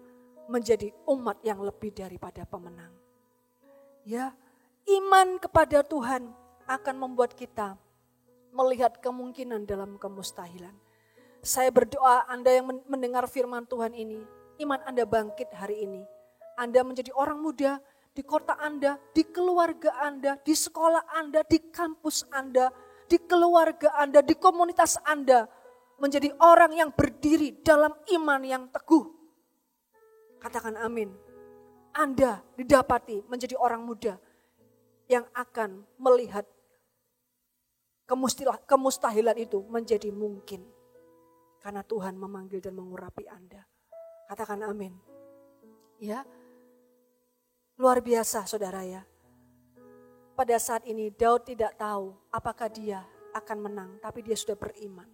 menjadi umat yang lebih daripada pemenang. Ya, iman kepada Tuhan akan membuat kita melihat kemungkinan dalam kemustahilan. Saya berdoa Anda yang mendengar firman Tuhan ini, iman Anda bangkit hari ini. Anda menjadi orang muda di kota Anda, di keluarga Anda, di sekolah Anda, di kampus Anda, di keluarga Anda, di komunitas Anda. Menjadi orang yang berdiri dalam iman yang teguh. Katakan amin. Anda didapati menjadi orang muda yang akan melihat kemustahilan itu menjadi mungkin. Karena Tuhan memanggil dan mengurapi Anda. Katakan amin. Ya, luar biasa saudara ya. Pada saat ini Daud tidak tahu apakah dia akan menang, tapi dia sudah beriman.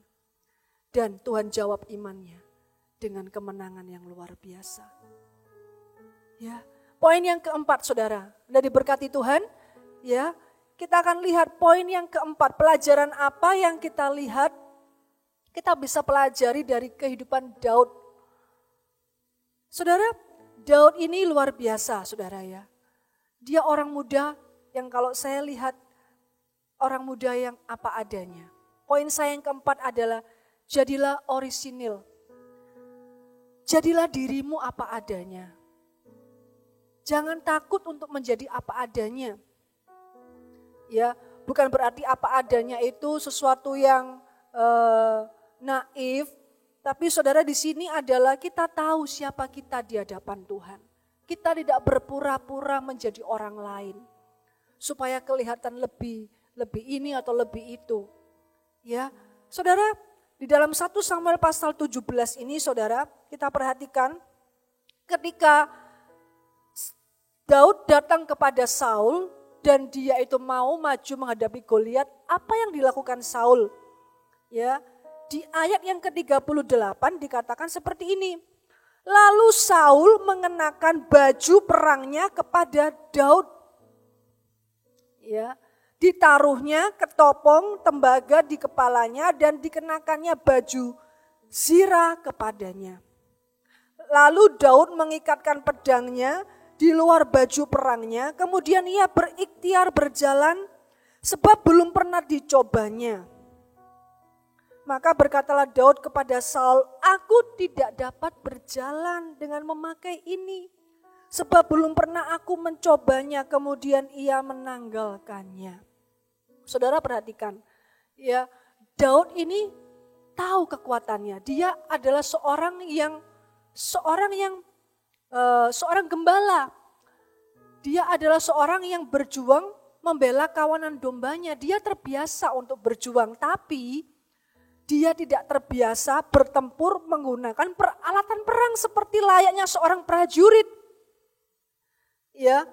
Dan Tuhan jawab imannya dengan kemenangan yang luar biasa. Ya, poin yang keempat saudara, Anda diberkati Tuhan. Ya, kita akan lihat poin yang keempat, pelajaran apa yang kita lihat, kita bisa pelajari dari kehidupan Daud. Saudara, Daud ini luar biasa saudara ya. Dia orang muda yang kalau saya lihat orang muda yang apa adanya. Poin saya yang keempat adalah jadilah orisinil. Jadilah dirimu apa adanya. Jangan takut untuk menjadi apa adanya. Ya, bukan berarti apa adanya itu sesuatu yang naif, tapi saudara di sini adalah kita tahu siapa kita di hadapan Tuhan. Kita tidak berpura-pura menjadi orang lain supaya kelihatan lebih ini atau lebih itu. Ya, saudara, di dalam 1 Samuel pasal 17 ini saudara, kita perhatikan ketika Daud datang kepada Saul dan dia itu mau maju menghadapi Goliat, apa yang dilakukan Saul? Ya, di ayat yang ke-38 dikatakan seperti ini. Lalu Saul mengenakan baju perangnya kepada Daud. Ya, ditaruhnya ketopong tembaga di kepalanya dan dikenakannya baju zirah kepadanya. Lalu Daud mengikatkan pedangnya di luar baju perangnya, kemudian ia berikhtiar berjalan sebab belum pernah dicobanya. Maka berkatalah Daud kepada Saul, aku tidak dapat berjalan dengan memakai ini, sebab belum pernah aku mencobanya, kemudian ia menanggalkannya. Saudara perhatikan, ya, Daud ini tahu kekuatannya. Dia adalah seorang gembala. Dia adalah seorang yang berjuang membela kawanan dombanya. Dia terbiasa untuk berjuang, tapi dia tidak terbiasa bertempur menggunakan peralatan perang seperti layaknya seorang prajurit. Ya,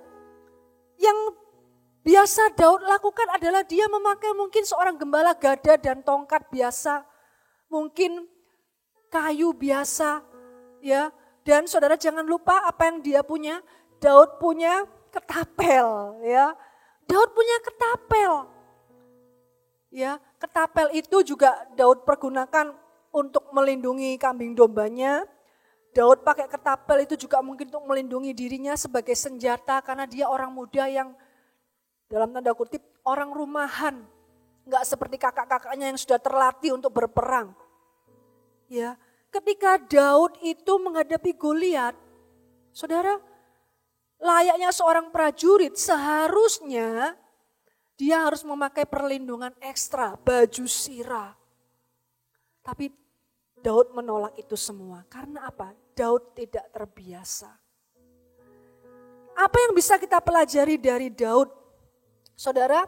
yang biasa Daud lakukan adalah dia memakai mungkin seorang gembala gada dan tongkat biasa, mungkin kayu biasa, ya. Dan saudara jangan lupa apa yang dia punya. Daud punya ketapel, ya. Daud punya ketapel. Ya, ketapel itu juga Daud pergunakan untuk melindungi kambing dombanya. Daud pakai ketapel itu juga mungkin untuk melindungi dirinya sebagai senjata karena dia orang muda yang dalam tanda kutip orang rumahan. Enggak seperti kakak-kakaknya yang sudah terlatih untuk berperang. Ya. Ketika Daud itu menghadapi Goliat, saudara, layaknya seorang prajurit seharusnya dia harus memakai perlindungan ekstra, baju zirah. Tapi Daud menolak itu semua. Karena apa? Daud tidak terbiasa. Apa yang bisa kita pelajari dari Daud? Saudara,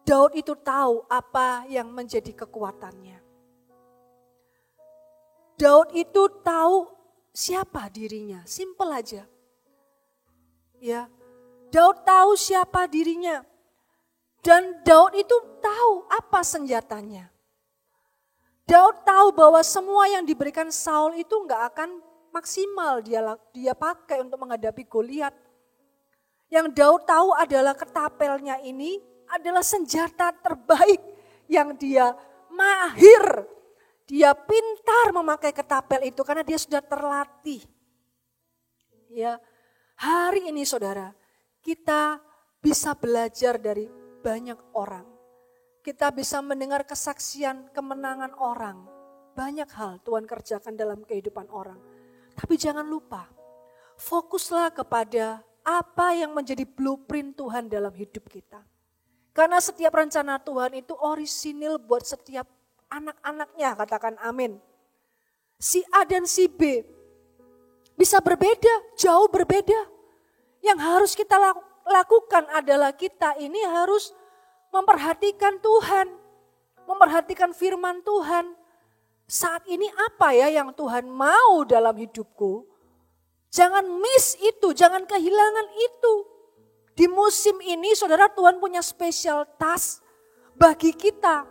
Daud itu tahu apa yang menjadi kekuatannya. Daud itu tahu siapa dirinya, simpel aja. Ya, Daud tahu siapa dirinya. Dan Daud itu tahu apa senjatanya. Daud tahu bahwa semua yang diberikan Saul itu enggak akan maksimal dia pakai untuk menghadapi Goliat. Yang Daud tahu adalah ketapelnya ini adalah senjata terbaik yang dia mahir. Dia pintar memakai ketapel itu karena dia sudah terlatih. Ya, hari ini saudara, kita bisa belajar dari banyak orang. Kita bisa mendengar kesaksian kemenangan orang. Banyak hal Tuhan kerjakan dalam kehidupan orang. Tapi jangan lupa, fokuslah kepada apa yang menjadi blueprint Tuhan dalam hidup kita. Karena setiap rencana Tuhan itu orisinil buat setiap anak-anaknya, katakan amin. Si A dan si B bisa berbeda, jauh berbeda. Yang harus kita lakukan adalah kita ini harus memperhatikan Tuhan, memperhatikan firman Tuhan. Saat ini apa ya yang Tuhan mau dalam hidupku? Jangan miss itu, jangan kehilangan itu. Di musim ini saudara, Tuhan punya special task bagi kita.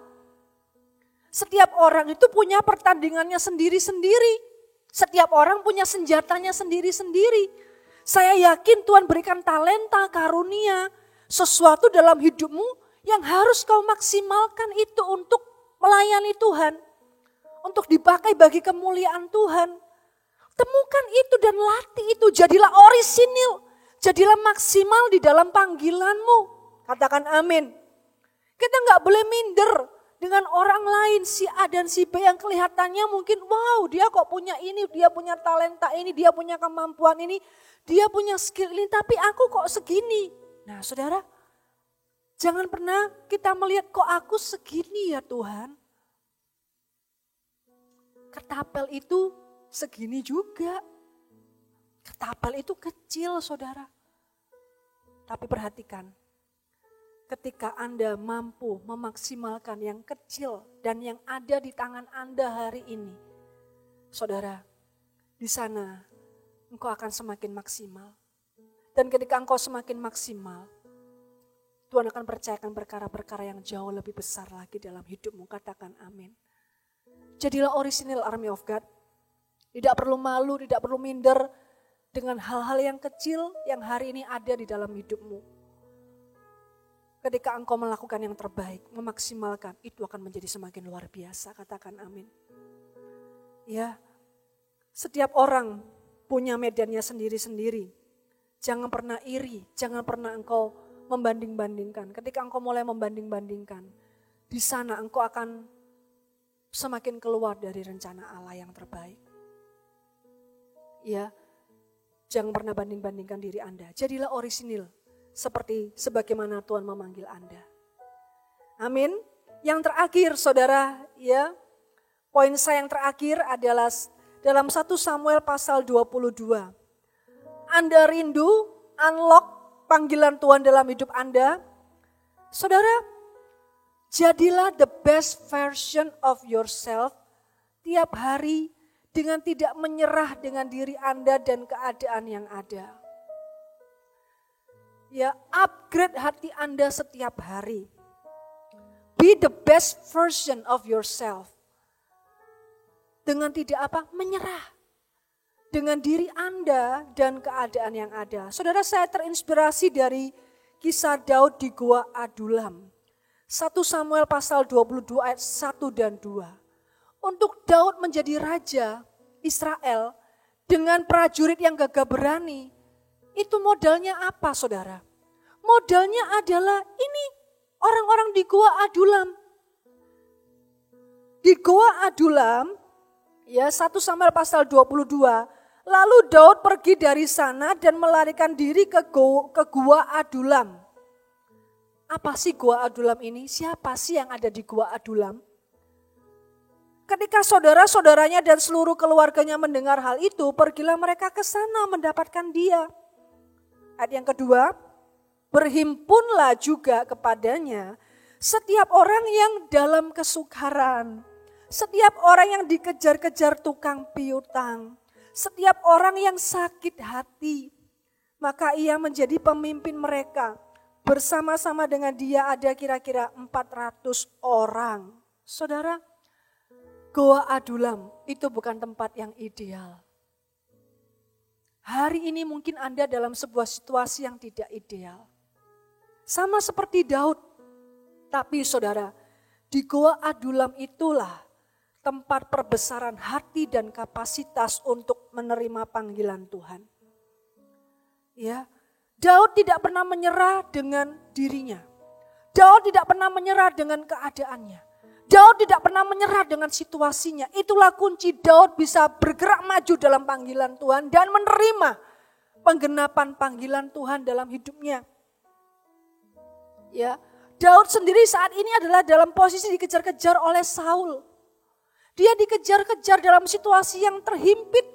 Setiap orang itu punya pertandingannya sendiri-sendiri. Setiap orang punya senjatanya sendiri-sendiri. Saya yakin Tuhan berikan talenta, karunia, sesuatu dalam hidupmu yang harus kau maksimalkan itu untuk melayani Tuhan. Untuk dipakai bagi kemuliaan Tuhan. Temukan itu dan latih itu, jadilah orisinil. Jadilah maksimal di dalam panggilanmu. Katakan amin. Kita nggak boleh minder dengan orang lain, si A dan si B yang kelihatannya mungkin wow dia kok punya ini, dia punya talenta ini, dia punya kemampuan ini, dia punya skill ini, tapi aku kok segini. Nah saudara, jangan pernah kita melihat kok aku segini ya Tuhan. Ketapel itu segini juga. Ketapel itu kecil saudara. Tapi perhatikan, ketika Anda mampu memaksimalkan yang kecil dan yang ada di tangan Anda hari ini, saudara, di sana engkau akan semakin maksimal. Dan ketika engkau semakin maksimal, Tuhan akan percayakan perkara-perkara yang jauh lebih besar lagi dalam hidupmu. Katakan amin. Jadilah original Army of God. Tidak perlu malu, tidak perlu minder dengan hal-hal yang kecil yang hari ini ada di dalam hidupmu. Ketika engkau melakukan yang terbaik, memaksimalkan, itu akan menjadi semakin luar biasa. Katakan amin. Ya, setiap orang punya medannya sendiri-sendiri. Jangan pernah iri, jangan pernah engkau membanding-bandingkan. Ketika engkau mulai membanding-bandingkan, di sana engkau akan semakin keluar dari rencana Allah yang terbaik. Ya, jangan pernah banding-bandingkan diri Anda. Jadilah orisinil seperti sebagaimana Tuhan memanggil Anda. Amin. Yang terakhir saudara, ya. Poin saya yang terakhir adalah dalam 1 Samuel pasal 22. Anda rindu unlock panggilan Tuhan dalam hidup Anda? Saudara, jadilah the best version of yourself tiap hari dengan tidak menyerah dengan diri Anda dan keadaan yang ada. Ya, upgrade hati Anda setiap hari. Be the best version of yourself. Dengan tidak apa? Menyerah. Dengan diri Anda dan keadaan yang ada. Saudara, saya terinspirasi dari kisah Daud di Gua Adulam. 1 Samuel pasal 22 ayat 1 dan 2. Untuk Daud menjadi raja Israel dengan prajurit yang gagah berani, itu modalnya apa saudara? Modalnya adalah ini orang-orang di Gua Adulam. Di Gua Adulam, ya 1 Samuel pasal 22, lalu Daud pergi dari sana dan melarikan diri ke Gua Adulam. Apa sih Gua Adulam ini? Siapa sih yang ada di Gua Adulam? Ketika saudara-saudaranya dan seluruh keluarganya mendengar hal itu, pergilah mereka ke sana mendapatkan dia. Ayat yang kedua, berhimpunlah juga kepadanya setiap orang yang dalam kesukaran, setiap orang yang dikejar-kejar tukang piutang, setiap orang yang sakit hati, maka ia menjadi pemimpin mereka. Bersama-sama dengan dia ada kira-kira 400 orang. Saudara, Gua Adulam itu bukan tempat yang ideal. Hari ini mungkin Anda dalam sebuah situasi yang tidak ideal. Sama seperti Daud. Tapi saudara, di Gua Adulam itulah tempat perbesaran hati dan kapasitas untuk menerima panggilan Tuhan. Ya, Daud tidak pernah menyerah dengan dirinya. Daud tidak pernah menyerah dengan keadaannya. Daud tidak pernah menyerah dengan situasinya. Itulah kunci Daud bisa bergerak maju dalam panggilan Tuhan dan menerima penggenapan panggilan Tuhan dalam hidupnya. Ya, Daud sendiri saat ini adalah dalam posisi dikejar-kejar oleh Saul. Dia dikejar-kejar dalam situasi yang terhimpit.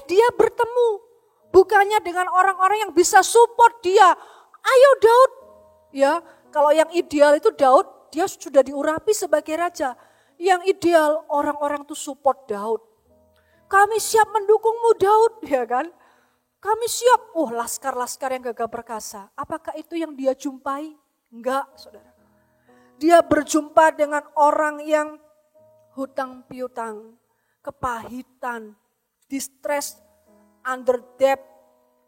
Dia bertemu bukannya dengan orang-orang yang bisa support dia. Ayo Daud. Ya, kalau yang ideal itu Daud, dia sudah diurapi sebagai raja. Yang ideal orang-orang itu support Daud. Kami siap mendukungmu Daud, ya kan? Kami siap. Laskar-laskar yang gagah perkasa. Apakah itu yang dia jumpai? Enggak, saudara. Dia berjumpa dengan orang yang hutang piutang, kepahitan, distress, under debt,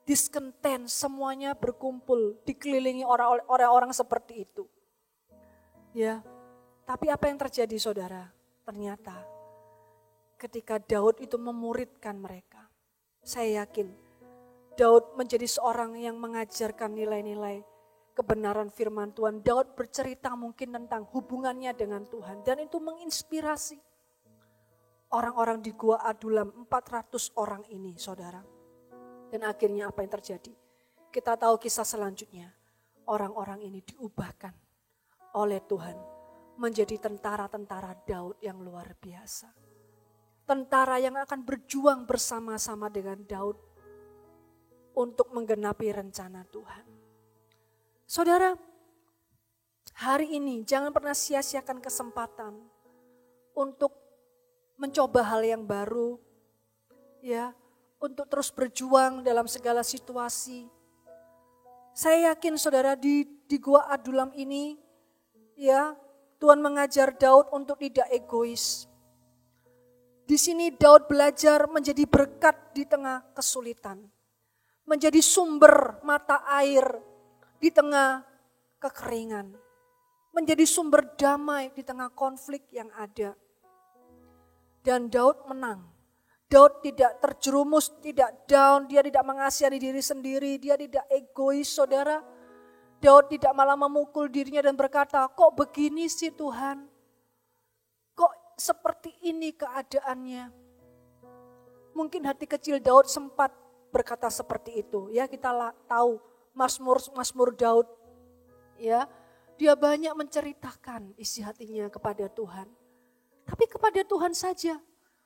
discontent, semuanya berkumpul, dikelilingi orang-orang seperti itu. Ya, tapi apa yang terjadi saudara? Ternyata ketika Daud itu memuridkan mereka, saya yakin Daud menjadi seorang yang mengajarkan nilai-nilai kebenaran firman Tuhan. Daud bercerita mungkin tentang hubungannya dengan Tuhan. Dan itu menginspirasi orang-orang di Gua Adulam, 400 orang ini, saudara. Dan akhirnya apa yang terjadi? Kita tahu kisah selanjutnya. Orang-orang ini diubahkan oleh Tuhan menjadi tentara-tentara Daud yang luar biasa. Tentara yang akan berjuang bersama-sama dengan Daud untuk menggenapi rencana Tuhan. Saudara, hari ini jangan pernah sia-siakan kesempatan untuk mencoba hal yang baru, ya, untuk terus berjuang dalam segala situasi. Saya yakin saudara di Gua Adulam ini, ya, Tuhan mengajar Daud untuk tidak egois. Di sini Daud belajar menjadi berkat di tengah kesulitan. Menjadi sumber mata air di tengah kekeringan. Menjadi sumber damai di tengah konflik yang ada. Dan Daud menang. Daud tidak terjerumus, tidak down, dia tidak mengasihani diri sendiri, dia tidak egois, saudara. Daud tidak malah memukul dirinya dan berkata, kok begini sih Tuhan? Kok seperti ini keadaannya? Mungkin hati kecil Daud sempat berkata seperti itu. Ya, kita tahu Mazmur Daud, ya, dia banyak menceritakan isi hatinya kepada Tuhan. Tapi kepada Tuhan saja.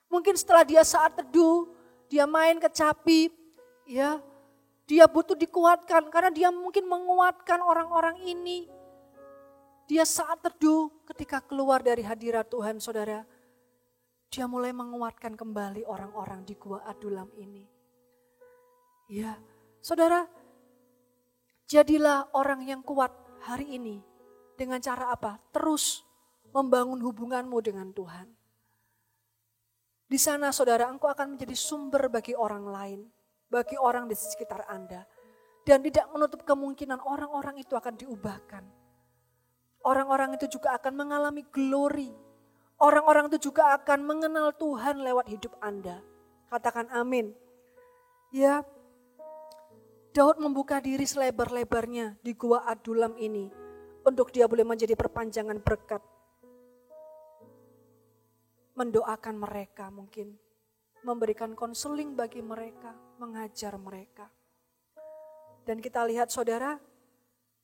Mungkin setelah dia saat teduh, dia main kecapi, ya, dia butuh dikuatkan karena dia mungkin menguatkan orang-orang ini. Dia saat teduh ketika keluar dari hadirat Tuhan, saudara, dia mulai menguatkan kembali orang-orang di Gua Adulam ini. Ya, saudara, jadilah orang yang kuat hari ini. Dengan cara apa? Terus membangun hubunganmu dengan Tuhan. Di sana saudara, engkau akan menjadi sumber bagi orang lain. Bagi orang di sekitar Anda. Dan tidak menutup kemungkinan orang-orang itu akan diubahkan. Orang-orang itu juga akan mengalami glory. Orang-orang itu juga akan mengenal Tuhan lewat hidup Anda. Katakan amin. Ya, Daud membuka diri selebar-lebarnya di Gua Adulam ini untuk dia boleh menjadi perpanjangan berkat. Mendoakan mereka mungkin, memberikan konseling bagi mereka, mengajar mereka. Dan kita lihat saudara,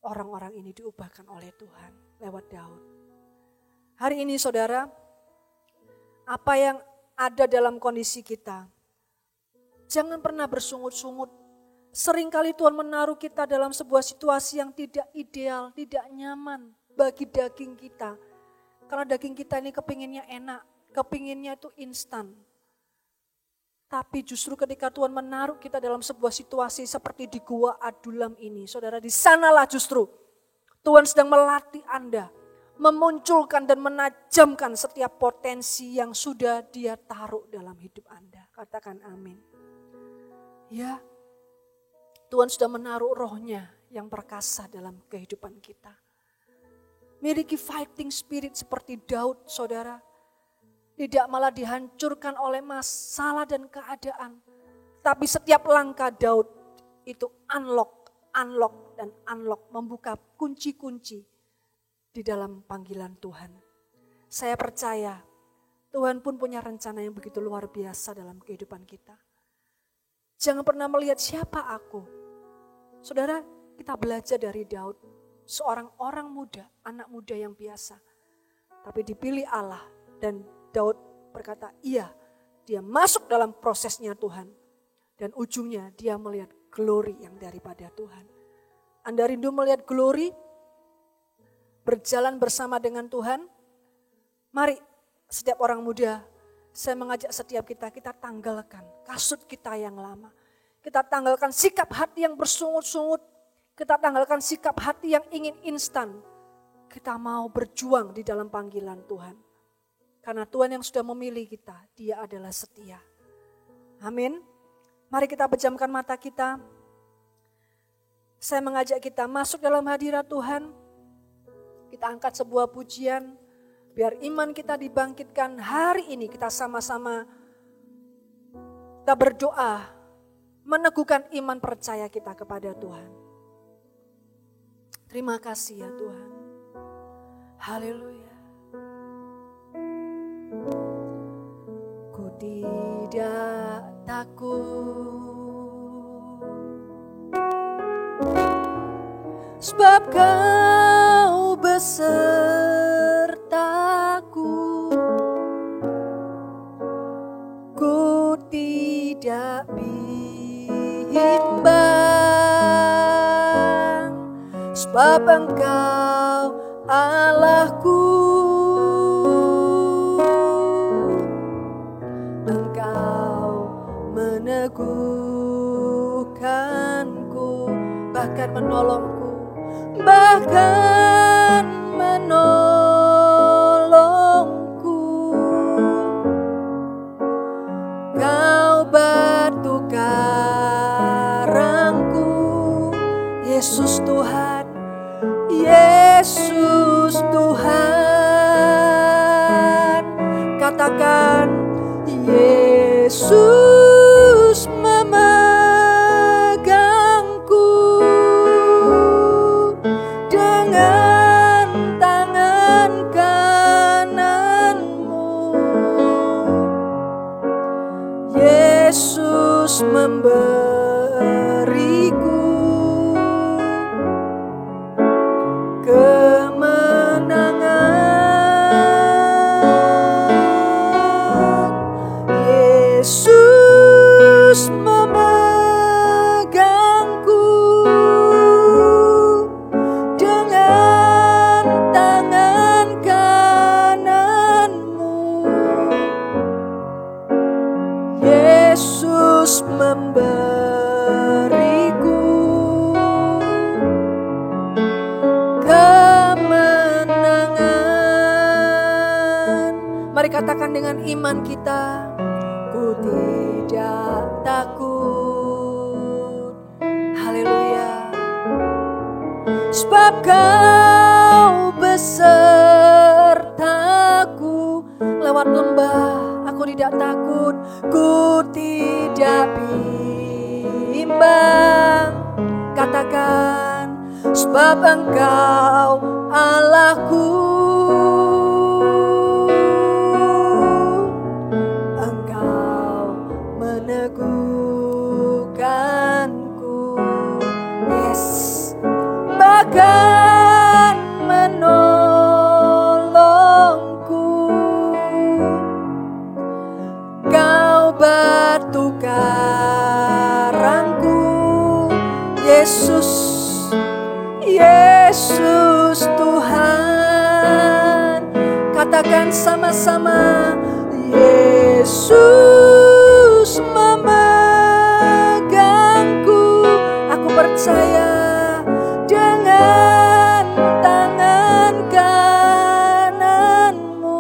orang-orang ini diubahkan oleh Tuhan lewat Daud. Hari ini saudara, apa yang ada dalam kondisi kita, jangan pernah bersungut-sungut. Seringkali Tuhan menaruh kita dalam sebuah situasi yang tidak ideal, tidak nyaman bagi daging kita. Karena daging kita ini kepinginnya enak, kepinginnya itu instan. Tapi justru ketika Tuhan menaruh kita dalam sebuah situasi seperti di Gua Adulam ini, saudara, di sanalah justru Tuhan sedang melatih Anda, memunculkan dan menajamkan setiap potensi yang sudah Dia taruh dalam hidup Anda. Katakan amin. Ya, Tuhan sudah menaruh rohnya yang perkasa dalam kehidupan kita. Miliki fighting spirit seperti Daud, saudara. Tidak malah dihancurkan oleh masalah dan keadaan. Tapi setiap langkah Daud itu unlock, dan unlock. Membuka kunci-kunci di dalam panggilan Tuhan. Saya percaya Tuhan pun punya rencana yang begitu luar biasa dalam kehidupan kita. Jangan pernah melihat siapa aku. Saudara, kita belajar dari Daud. Seorang orang muda, anak muda yang biasa. Tapi dipilih Allah dan Daud berkata, iya, dia masuk dalam prosesnya Tuhan. Dan ujungnya dia melihat glory yang daripada Tuhan. Anda rindu melihat glory? Berjalan bersama dengan Tuhan? Mari setiap orang muda, saya mengajak setiap kita tanggalkan kasut kita yang lama. Kita tanggalkan sikap hati yang bersungut-sungut. Kita tanggalkan sikap hati yang ingin instan. Kita mau berjuang di dalam panggilan Tuhan. Karena Tuhan yang sudah memilih kita, Dia adalah setia. Amin. Mari kita pejamkan mata kita. Saya mengajak kita masuk dalam hadirat Tuhan. Kita angkat sebuah pujian. Biar iman kita dibangkitkan hari ini. Kita sama-sama kita berdoa meneguhkan iman percaya kita kepada Tuhan. Terima kasih ya Tuhan. Haleluya. Ku tidak takut, sebab Kau besertaku. Ku tidak bimbang, sebab Engkau Allahku. Engkau meneguhkanku, bahkan menolongku, bahkan menolongku. Kau batu karangku, Yesus Tuhan, Yesus Tuhan. Katakan, Yesus memegangku dengan tangan kananmu. Yesus memberiku kemenangan. Yesus memegangku dengan tangan kananmu. Yesus memberiku kemenangan. Mari katakan dengan iman kita, ku tidak takut. Haleluya. Sebab Kau besertaku. Lewat lembah aku tidak takut, ku tidak bimbang. Katakan, sebab Engkau Allahku. Engkau meneguhkanku, yes, bahkan menolongku. Kau batu karangku, Yesus, Yesus Tuhan. Katakan sama-sama, Yesus memegangku. Aku percaya dengan tangan kananmu.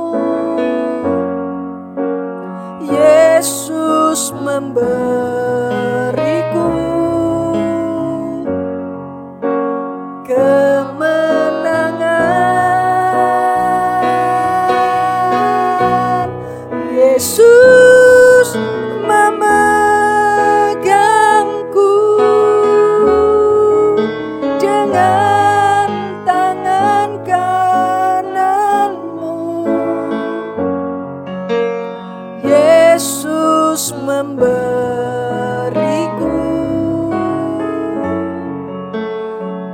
Yesus memberiku kemenangan. Yesus memegangku dengan tangan kananmu. Yesus memberiku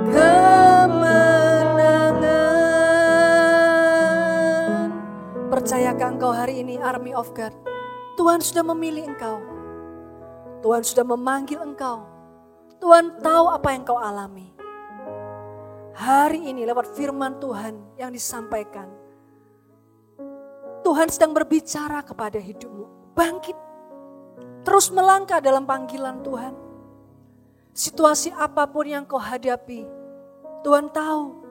kemenangan. Percayakah engkau hari ini, Army of God? Tuhan sudah memilih engkau. Tuhan sudah memanggil engkau. Tuhan tahu apa yang kau alami. Hari ini lewat firman Tuhan yang disampaikan, Tuhan sedang berbicara kepada hidupmu. Bangkit. Terus melangkah dalam panggilan Tuhan. Situasi apapun yang kau hadapi, Tuhan tahu.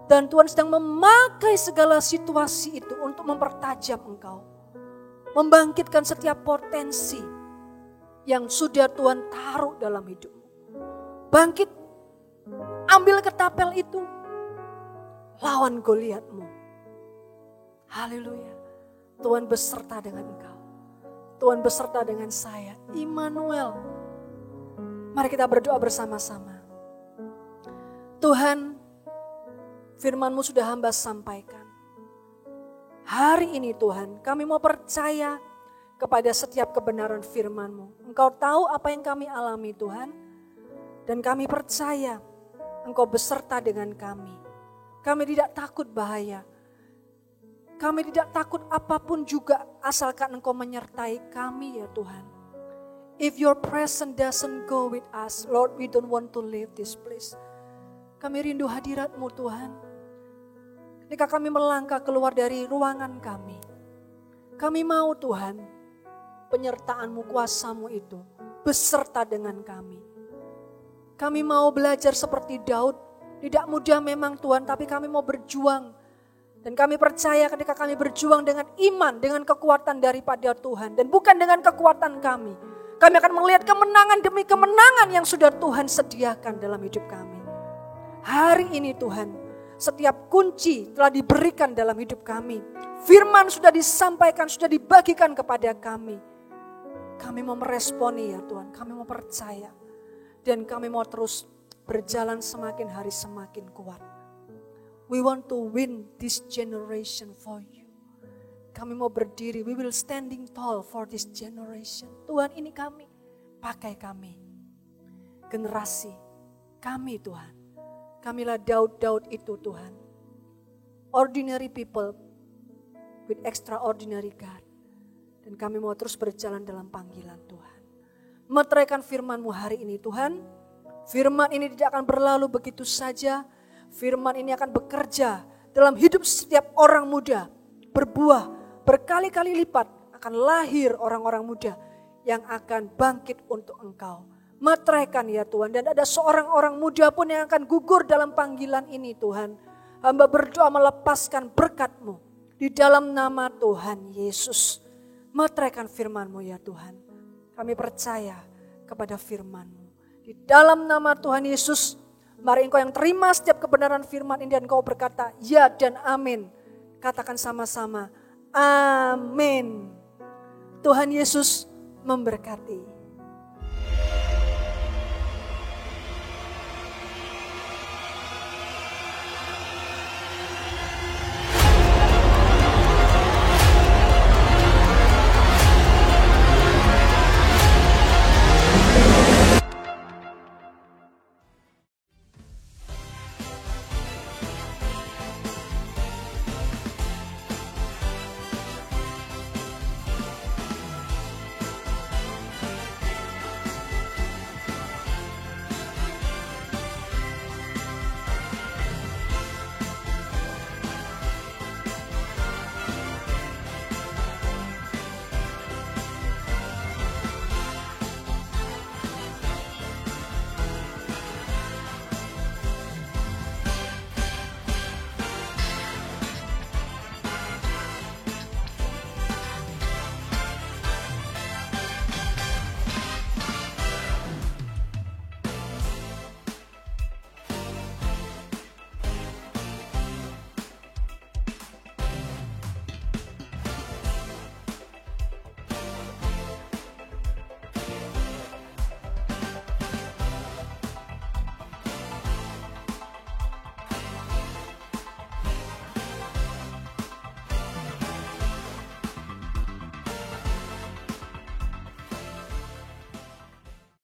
Dan Tuhan sedang memakai segala situasi itu untuk mempertajam engkau. Membangkitkan setiap potensi yang sudah Tuhan taruh dalam hidupmu. Bangkit, ambil ketapel itu, lawan Goliatmu. Haleluya. Tuhan beserta dengan engkau. Tuhan beserta dengan saya, Immanuel. Mari kita berdoa bersama-sama. Tuhan, firman-Mu sudah hamba sampaikan. Hari ini Tuhan, kami mau percaya kepada setiap kebenaran firman-Mu. Engkau tahu apa yang kami alami Tuhan. Dan kami percaya Engkau beserta dengan kami. Kami tidak takut bahaya. Kami tidak takut apapun juga asalkan Engkau menyertai kami ya Tuhan. If your presence doesn't go with us, Lord, we don't want to leave this place. Kami rindu hadirat-Mu Tuhan. Ketika kami melangkah keluar dari ruangan kami, kami mau Tuhan, penyertaan-Mu, kuasa-Mu itu beserta dengan kami. Kami mau belajar seperti Daud, tidak mudah memang Tuhan, tapi kami mau berjuang. Dan kami percaya ketika kami berjuang dengan iman, dengan kekuatan daripada Tuhan, dan bukan dengan kekuatan kami. Kami akan melihat kemenangan demi kemenangan yang sudah Tuhan sediakan dalam hidup kami. Hari ini Tuhan, setiap kunci telah diberikan dalam hidup kami. Firman sudah disampaikan, sudah dibagikan kepada kami. Kami mau meresponi ya Tuhan, kami mau percaya. Dan kami mau terus berjalan semakin hari semakin kuat. We want to win this generation for you. Kami mau berdiri, we will standing tall for this generation. Tuhan, ini kami, pakai kami. Generasi kami Tuhan. Kamilah Daud-Daud itu Tuhan. Ordinary people with extraordinary God. Dan kami mau terus berjalan dalam panggilan Tuhan. Meteraikan firman-Mu hari ini Tuhan. Firman ini tidak akan berlalu begitu saja. Firman ini akan bekerja dalam hidup setiap orang muda. Berbuah berkali-kali lipat, akan lahir orang-orang muda yang akan bangkit untuk Engkau. Meteraikan ya Tuhan, dan ada seorang orang muda pun yang akan gugur dalam panggilan ini Tuhan. Hamba berdoa melepaskan berkat-Mu di dalam nama Tuhan Yesus. Meteraikan firman-Mu ya Tuhan. Kami percaya kepada firman-Mu. Di dalam nama Tuhan Yesus, mari Engkau yang terima setiap kebenaran firman ini dan Engkau berkata ya dan amin. Katakan sama-sama, amin. Tuhan Yesus memberkati.